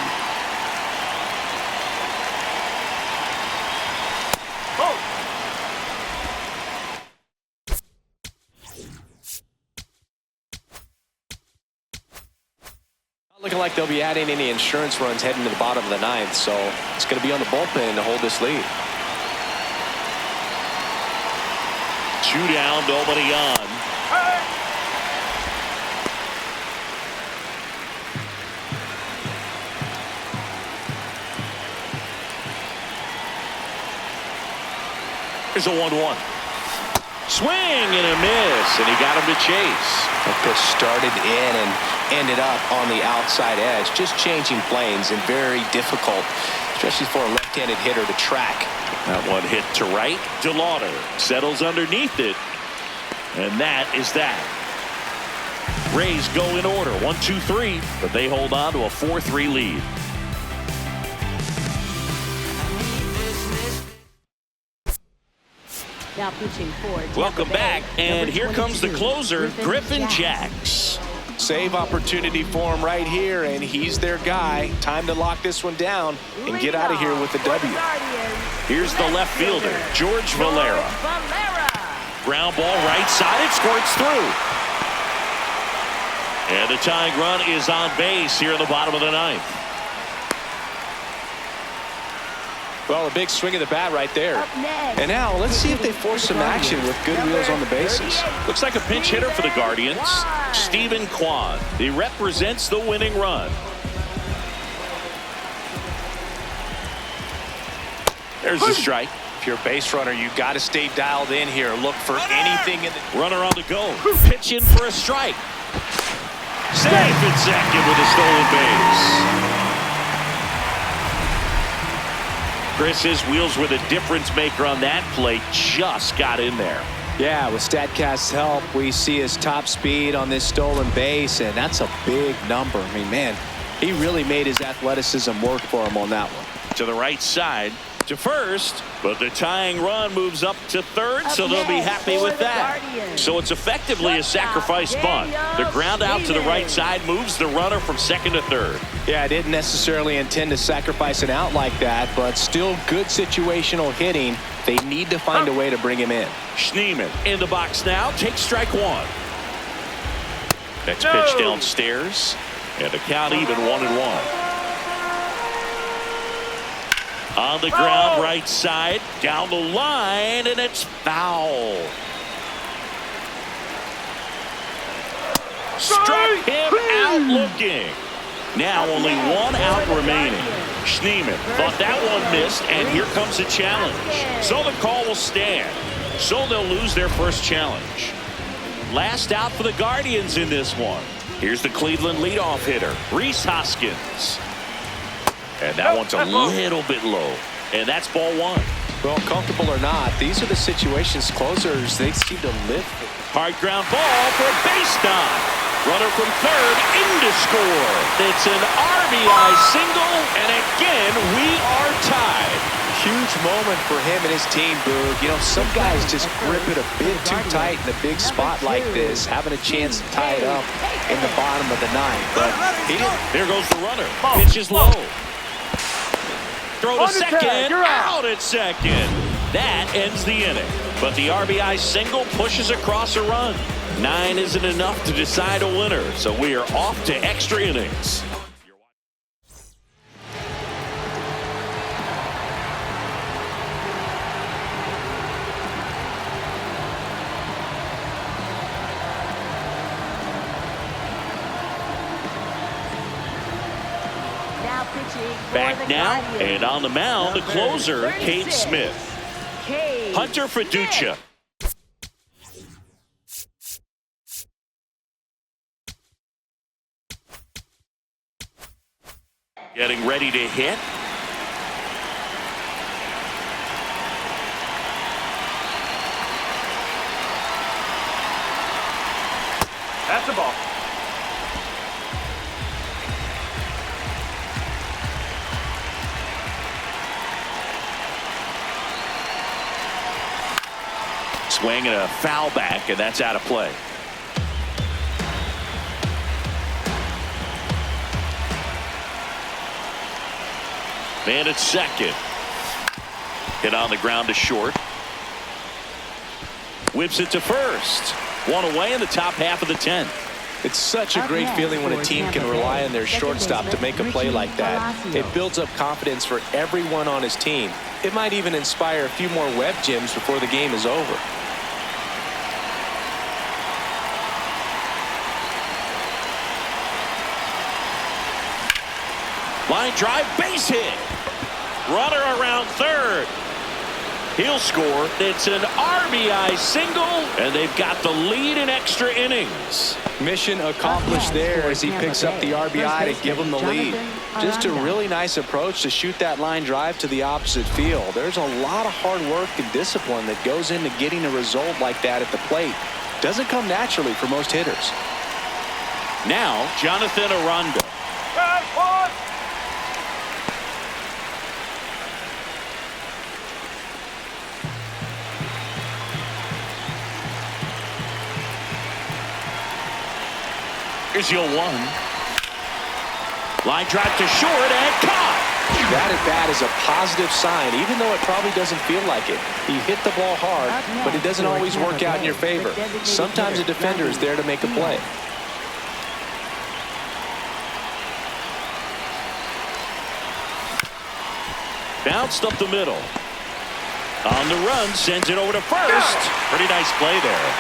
Looking like they'll be adding any insurance runs heading to the bottom of the 9th, so it's going to be on the bullpen to hold this lead. 2 down, nobody on. Here's a 1-1. Swing and a miss, and he got him to chase. The pitch started in and ended up on the outside edge. Just changing planes and very difficult, especially for a left-handed hitter to track. That one hit to right. DeLauder settles underneath it, and that is that. Rays go in order, 1-2-3, but they hold on to a 4-3 lead. Now pitching for Tampa Welcome Bay, back, and number here comes the 22, closer, Griffin Jacks. Save opportunity for him right here, and he's their guy. Time to lock this one down and get out of here with the W. Here's the left fielder, George Valera. Ground ball right side, it squirts through. And the tying run is on base here in the bottom of the ninth. Well, a big swing of the bat right there. Up next. And now let's see if they force some action with good wheels on the bases. Looks like a pinch hitter for the Guardians, Stephen Kwan. He represents the winning run. There's the strike. If you're a base runner, you got to stay dialed in here. Look for anything in the... Runner on the go. Pitch in for a strike. Safe at second with a stolen base. Chris's wheels were the difference maker on that play. Just got in there. Yeah, with StatCast's help, we see his top speed on this stolen base, and that's a big number. I mean, man, he really made his athleticism work for him on that one. To the right side, to first, but the tying run moves up to third, so they'll be happy with that. So it's effectively a sacrifice bunt. The ground out to the right side moves the runner from second to third. Yeah, I didn't necessarily intend to sacrifice an out like that, but still good situational hitting. They need to find a way to bring him in. Schneemann in the box now, takes strike one. Next pitch downstairs, and the count even 1-1. On the ground, right side, down the line, and it's foul. Struck him out looking. Now only one out remaining. Schneemann thought that one missed, and here comes the challenge. So the call will stand. So they'll lose their first challenge. Last out for the Guardians in this one. Here's the Cleveland leadoff hitter, Rhys Hoskins. And that one's a little bit low. And that's ball one. Well, comfortable or not, these are the situations closers, they seem to live. Hard ground ball for a base knock. Runner from third in to score. It's an RBI single, and again, we are tied. Huge moment for him and his team, Boog. You know, some guys just grip it a bit too tight in a big spot like this, having a chance to tie it up in the bottom of the ninth. But he didn't. There goes the runner. Pitch is low. Throw to second. Out at second. That ends the inning. But the RBI single pushes across a run. 9 isn't enough to decide a winner, so we are off to extra innings. Back now, and on the mound, the closer, Cade Smith. Hunter Fiducia. Getting ready to hit. That's a ball. Swing and a foul back, and that's out of play. Man at second. Hit on the ground to short. Whips it to first. One away in the top half of the 10th. It's such a great feeling when a team can rely on their shortstop to make a play like that. It builds up confidence for everyone on his team. It might even inspire a few more web gems before the game is over. Line drive, base hit. Runner around third. He'll score. It's an RBI single, and they've got the lead in extra innings. Mission accomplished there as he picks up the RBI to give him the lead. Just a really nice approach to shoot that line drive to the opposite field. There's a lot of hard work and discipline that goes into getting a result like that at the plate. Doesn't come naturally for most hitters. Now, Jonathan Aranda. Here's your 1. Line drive to short and caught. That at bat is a positive sign, even though it probably doesn't feel like it. He hit the ball hard, but it doesn't always work out in your favor. Sometimes a defender is there to make a play. Bounced up the middle. On the run, sends it over to first. Pretty nice play there.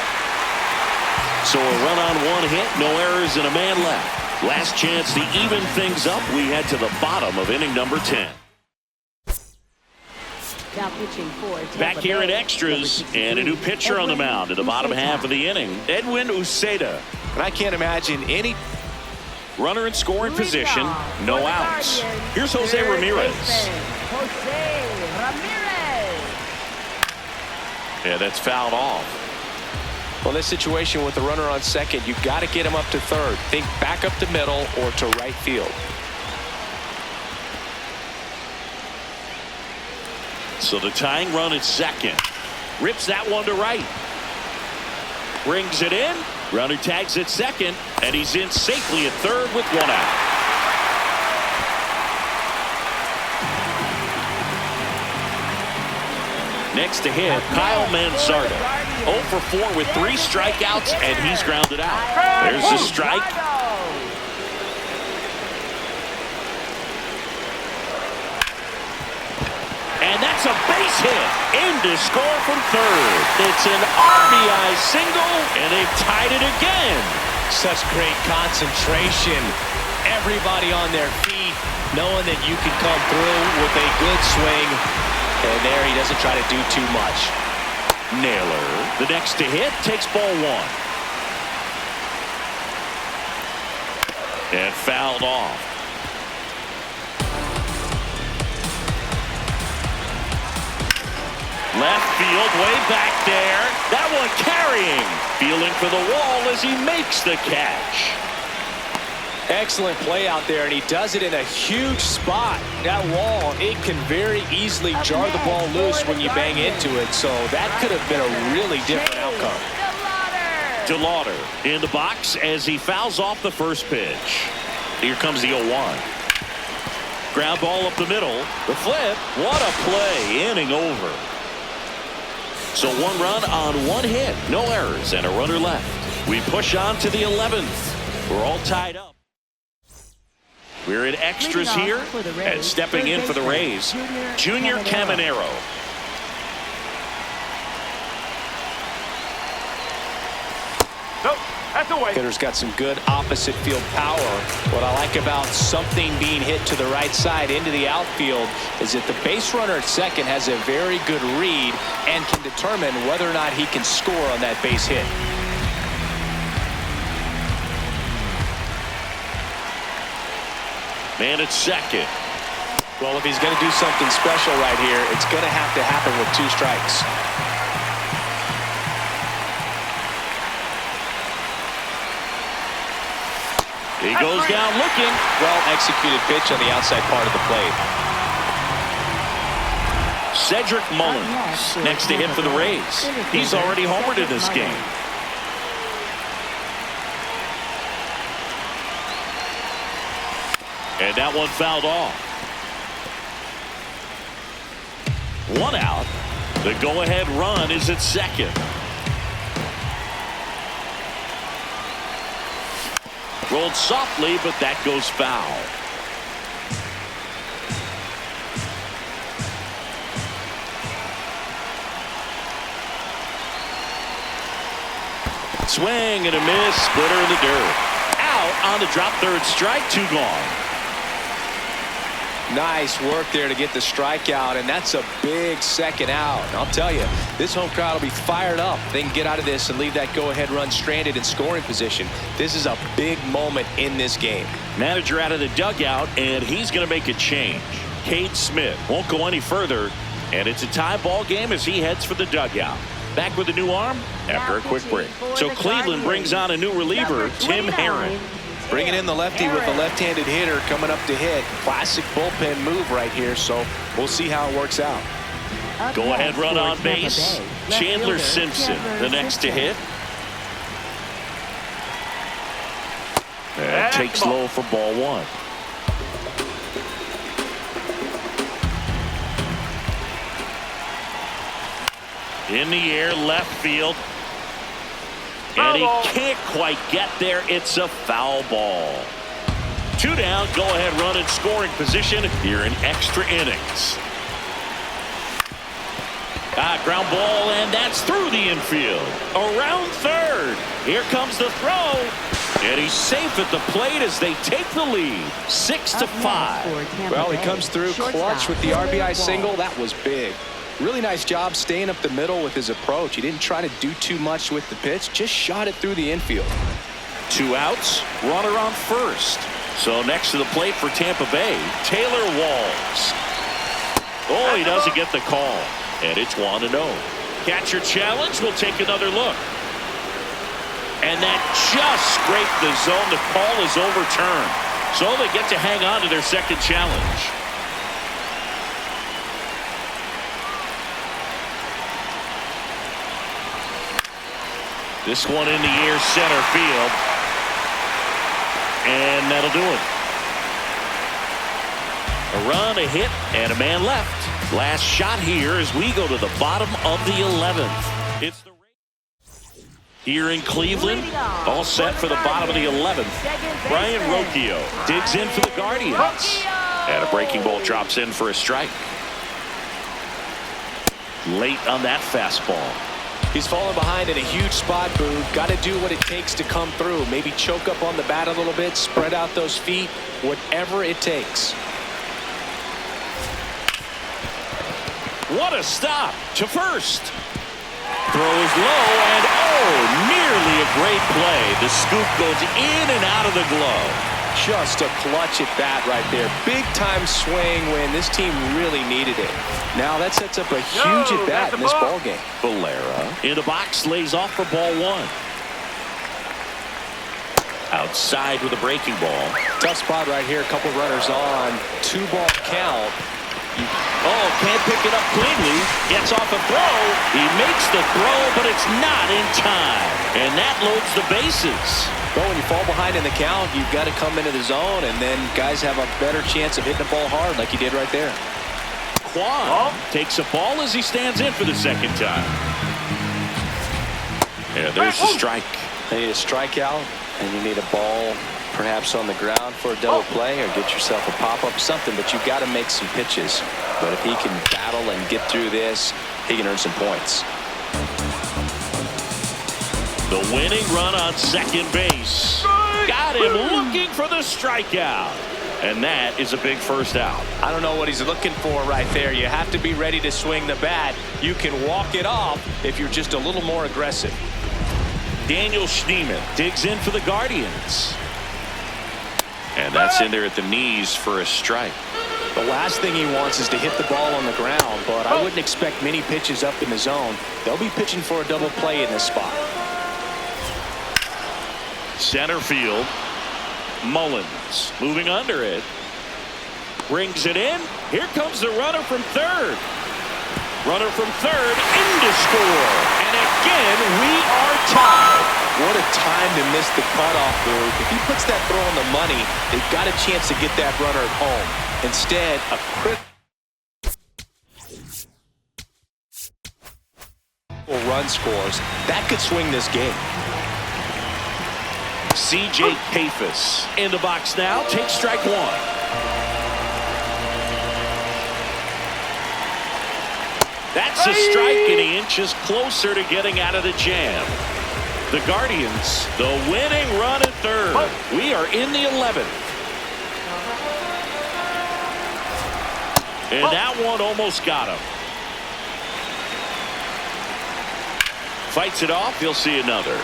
So a run on 1 hit, no errors, and a man left. Last chance to even things up. We head to the bottom of inning number 10. Now pitching for Tampa Back here Bay, in extras, and a new pitcher on the mound in the bottom half of the inning, Edwin Uceda. And I can't imagine any Runner in scoring position, no outs. Here's Jose Ramirez. Jose Ramirez. Yeah, that's fouled off. Well, this situation with the runner on second, you've got to get him up to third. Think back up the middle or to right field. So the tying run at second. Rips that one to right. Brings it in. Runner tags at second, and he's in safely at third with 1 out. Next to hit, Kyle Manzardo. 0 for 4 with 3 strikeouts, and he's grounded out. There's the strike. And that's a base hit. In to score from third. It's an RBI single, and they've tied it again. Such great concentration. Everybody on their feet, knowing that you can come through with a good swing. And there he doesn't try to do too much. Naylor, the next to hit, takes ball 1. And fouled off. Left field, way back there. That one carrying. Feeling for the wall as he makes the catch. Excellent play out there, and he does it in a huge spot. That wall, it can very easily jar the ball loose when you bang into it, so that could have been a really different outcome. DeLauder in the box as he fouls off the first pitch. Here comes the 0-1. Ground ball up the middle. The flip. What a play. Inning over. So 1 run on 1 hit. No errors and a runner left. We push on to the 11th. We're all tied up. We're in extras here, and stepping in for the Rays, Junior Caminero. Nope, that's away. Hitter's got some good opposite field power. What I like about something being hit to the right side into the outfield is that the base runner at second has a very good read and can determine whether or not he can score on that base hit. Man at second. Well, if he's going to do something special right here, it's going to have to happen with 2 strikes. He goes down looking. Well-executed pitch on the outside part of the plate. Cedric Mullins next to hit for the Rays. He's already homered in this game. And that one fouled off. 1 out. The go-ahead run is at second. Rolled softly, but that goes foul. Swing and a miss. Splitter in the dirt. Out on the drop third strike. 2 gone. Nice work there to get the strikeout, and that's a big second out. And I'll tell you, this home crowd will be fired up. They can get out of this and leave that go-ahead run stranded in scoring position. This is a big moment in this game. Manager out of the dugout, and he's going to make a change. Cade Smith won't go any further, and it's a tie ball game as he heads for the dugout. Back with a new arm after a quick break. So Cleveland brings on a new reliever, Tim Herron. Bringing in the lefty with the left-handed hitter coming up to hit. Classic bullpen move right here, so we'll see how it works out. Go ahead run on base. Chandler Simpson, the next to hit. And takes low for ball one. In the air, left field. And he can't quite get there. It's a foul ball. 2 down. Go ahead run in scoring position here in extra innings. Ground ball, and that's through the infield. Around third. Here comes the throw. And he's safe at the plate as they take the lead. 6-5. Well, he comes through clutch with the RBI single. That was big. Really nice job staying up the middle with his approach. He didn't try to do too much with the pitch, just shot it through the infield. 2 outs, runner on first. So next to the plate for Tampa Bay, Taylor Walls. Oh, he doesn't get the call, and it's 1-0. Catcher challenge. We'll take another look. And that just scraped the zone. The call is overturned. So they get to hang on to their second challenge. This one in the air, center field. And that'll do it. A run, a hit, and a man left. Last shot here as we go to the bottom of the 11th. It's the here in Cleveland, all set for the bottom of the 11th. Brian Rocchio digs in for the Guardians. And a breaking ball drops in for a strike. Late on that fastball. He's falling behind in a huge spot, Boog. Got to do what it takes to come through. Maybe choke up on the bat a little bit, spread out those feet, whatever it takes. What a stop to first. Throws low, and nearly a great play. The scoop goes in and out of the glove. Just a clutch at bat right there. Big time swing when this team really needed it. Now that sets up a huge at bat in this ball game. Valera in the box, lays off for ball one. Outside with a breaking ball. Tough spot right here. A couple runners on. 2-ball count. Can't pick it up cleanly. Gets off a throw. He makes the throw, but it's not in time. And that loads the bases. But when you fall behind in the count, you've got to come into the zone, and then guys have a better chance of hitting the ball hard like he did right there. Kwan takes a ball as he stands in for the second time. Yeah, there's the strike. You need a strikeout, and you need a ball perhaps on the ground for a double play or get yourself a pop-up, something, but you've got to make some pitches. But if he can battle and get through this, he can earn some points. The winning run on second base. Got him looking for the strikeout. And that is a big first out. I don't know what he's looking for right there. You have to be ready to swing the bat. You can walk it off if you're just a little more aggressive. Daniel Schneemann digs in for the Guardians. And that's in there at the knees for a strike. The last thing he wants is to hit the ball on the ground, but I wouldn't expect many pitches up in the zone. They'll be pitching for a double play in this spot. Center field. Mullins moving under it. Brings it in. Here comes the runner from third. Runner from third in to score. And again, we are tied. What a time to miss the cutoff, Boog. If he puts that throw on the money, they've got a chance to get that runner at home. Instead, a critical run scores. That could swing this game. C.J. Pappas in the box now. Takes strike one. That's a strike, and he inches closer to getting out of the jam. The Guardians, the winning run at third. We are in the 11th. And that one almost got him. Fights it off. He'll see another.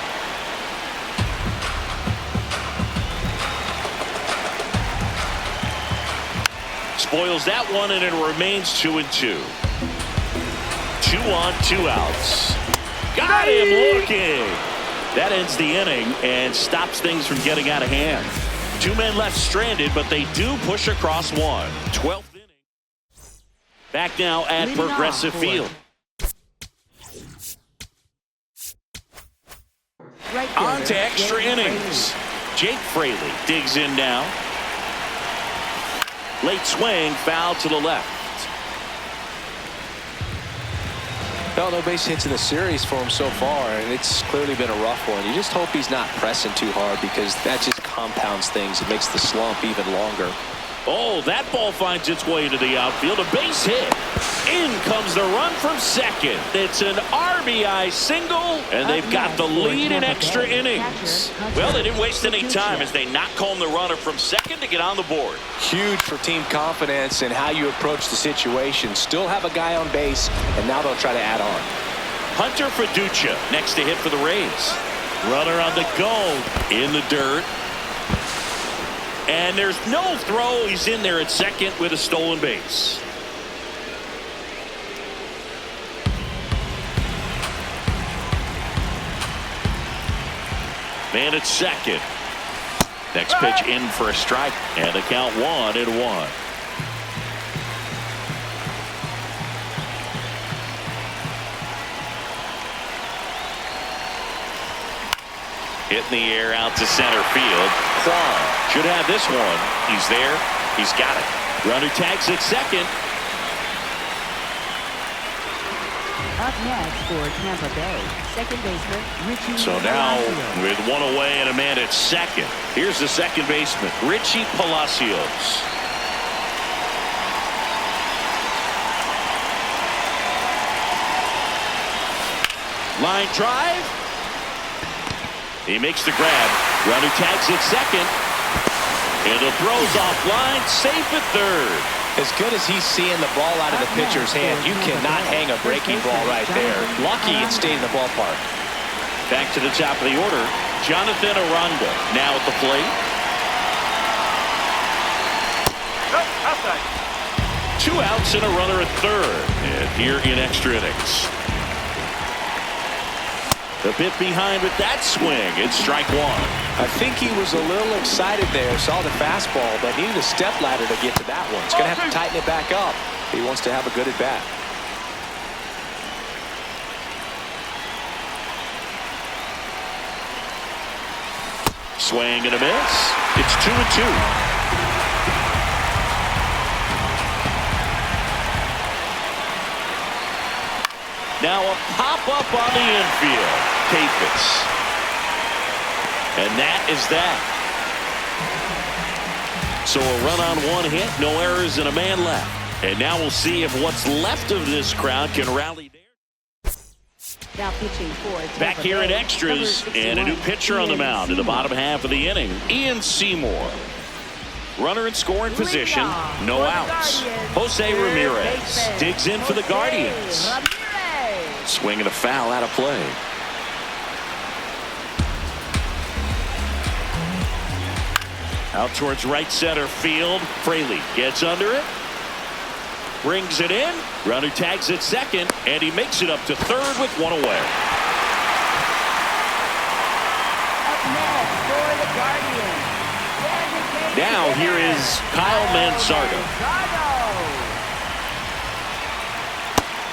Spoils that one, and it remains 2-2. 2 on, 2 outs. Got him looking. That ends the inning and stops things from getting out of hand. 2 men left stranded, but they do push across one. 12th inning. Back now at Progressive Field. On to extra innings. Jake Fraley digs in now. Late swing, foul to the left. Well, no base hits in the series for him so far, and it's clearly been a rough one. You just hope he's not pressing too hard, because that just compounds things. It makes the slump even longer. Oh, that ball finds its way to the outfield. A base hit. In comes the run from second. It's an RBI single, and they've got the lead in extra innings. Well, they didn't waste any time as they knock home the runner from second to get on the board. Huge for team confidence and how you approach the situation. Still have a guy on base, and now they'll try to add on. Hunter Fiducia next to hit for the Rays. Runner on the go in the dirt. And there's no throw. He's in there at second with a stolen base. Man at second. Next pitch in for a strike, and the count 1-1. Hit in the air out to center field. Kwan should have this one. He's there. He's got it. Runner tags at second. Up next for Tampa Bay, second baseman Richie. So now Palacios. with one away and a man at second. Here's the second baseman, Richie Palacios. Line drive. He makes the grab. Runner tags at second. And the throw's offline, safe at third. As good as he's seeing the ball out of the pitcher's hand, you cannot hang a breaking ball right there. Lucky it stayed in the ballpark. Back to the top of the order, Jonathan Aranda now at the plate. Outside. 2 outs and a runner at third. And here in extra innings. A bit behind with that swing. It's strike 1. I think he was a little excited there, saw the fastball, but needed a step ladder to get to that one. He's going to have to tighten it back up if he wants to have a good at bat. Swing and a miss. It's 2-2. Now a pop-up on the infield. Capus. And that is that. So a run on 1 hit, no errors, and a man left. And now we'll see if what's left of this crowd can rally there. Now pitching for Tampa Back here in Bay, extras, number and a new 61, pitcher on the mound in the bottom half of the inning, Ian Seymour. Runner in scoring position, no outs. Jose Ramirez digs in for the Guardians. Swing and a foul out of play. Out towards right center field. Fraley gets under it. Brings it in. Runner tags at second, and he makes it up to third with 1 away. Up next for the Guardians. Now here is Kyle Manzardo.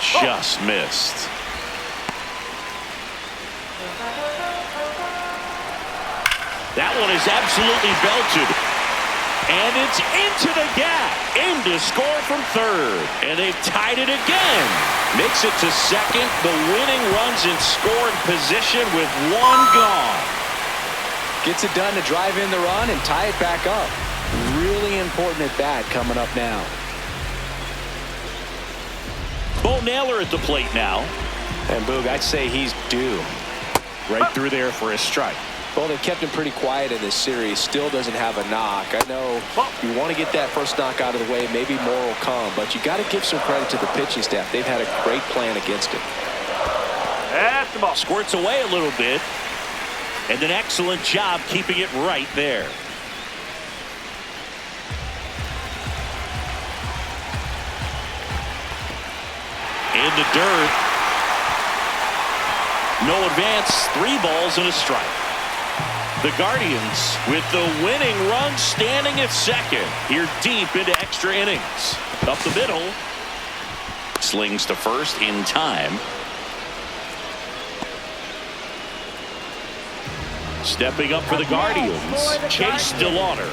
Just missed. That one is absolutely belted. And it's into the gap. In to score from third. And they've tied it again. Makes it to second. The winning runs in scoring position with 1 gone. Gets it done to drive in the run and tie it back up. Really important at bat coming up now. Bo Naylor at the plate now. And Boog, I'd say he's due. Right through there for a strike. Well, they kept him pretty quiet in this series. Still doesn't have a knock. I know you want to get that first knock out of the way. Maybe more will come, but you got to give some credit to the pitching staff. They've had a great plan against it. That's the ball. Squirts away a little bit, and an excellent job keeping it right there. In the dirt. No advance. 3 balls and a strike. The Guardians with the winning run standing at second. Here deep into extra innings. Up the middle. Slings to first in time. Stepping up for the Guardians. Chase DeLauder.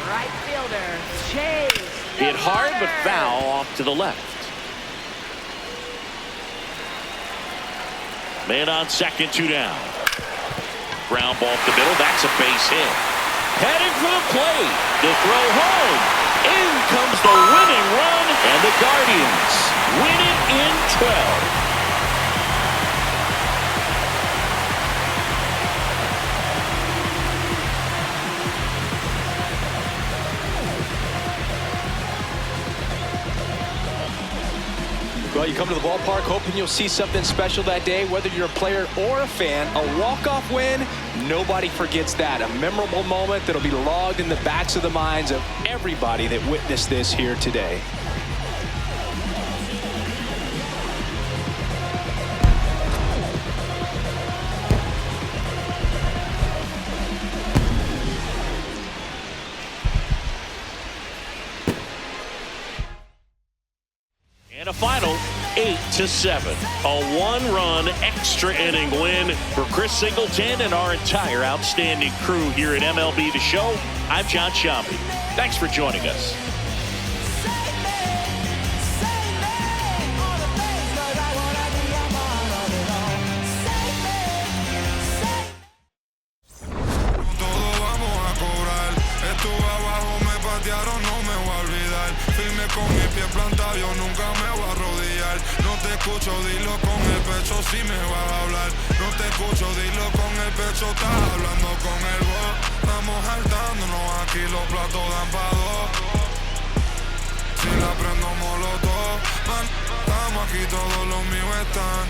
Right fielder, Chase. Hit hard but foul off to the left. Man on second, 2 down. Ground ball up the middle. That's a base hit. Heading for the plate. The throw home. In comes the winning run. And the Guardians win it in 12. Well, you come to the ballpark hoping you'll see something special that day, whether you're a player or a fan. A walk-off win, nobody forgets that. A memorable moment that'll be logged in the backs of the minds of everybody that witnessed this here today. And a final 8-7. A 1-run extra inning win for Chris Singleton and our entire outstanding crew here at MLB The Show. I'm John Shambi. Thanks for joining us. Firme con mi pie plantado, yo nunca me voy a arrodillar. No te escucho, dilo con el pecho si me vas a hablar. No te escucho, dilo con el pecho, estás hablando con el voz. Estamos saltándonos aquí, los platos dan pa' 2. Si la prendo molotov, man, estamos aquí, todos los míos están.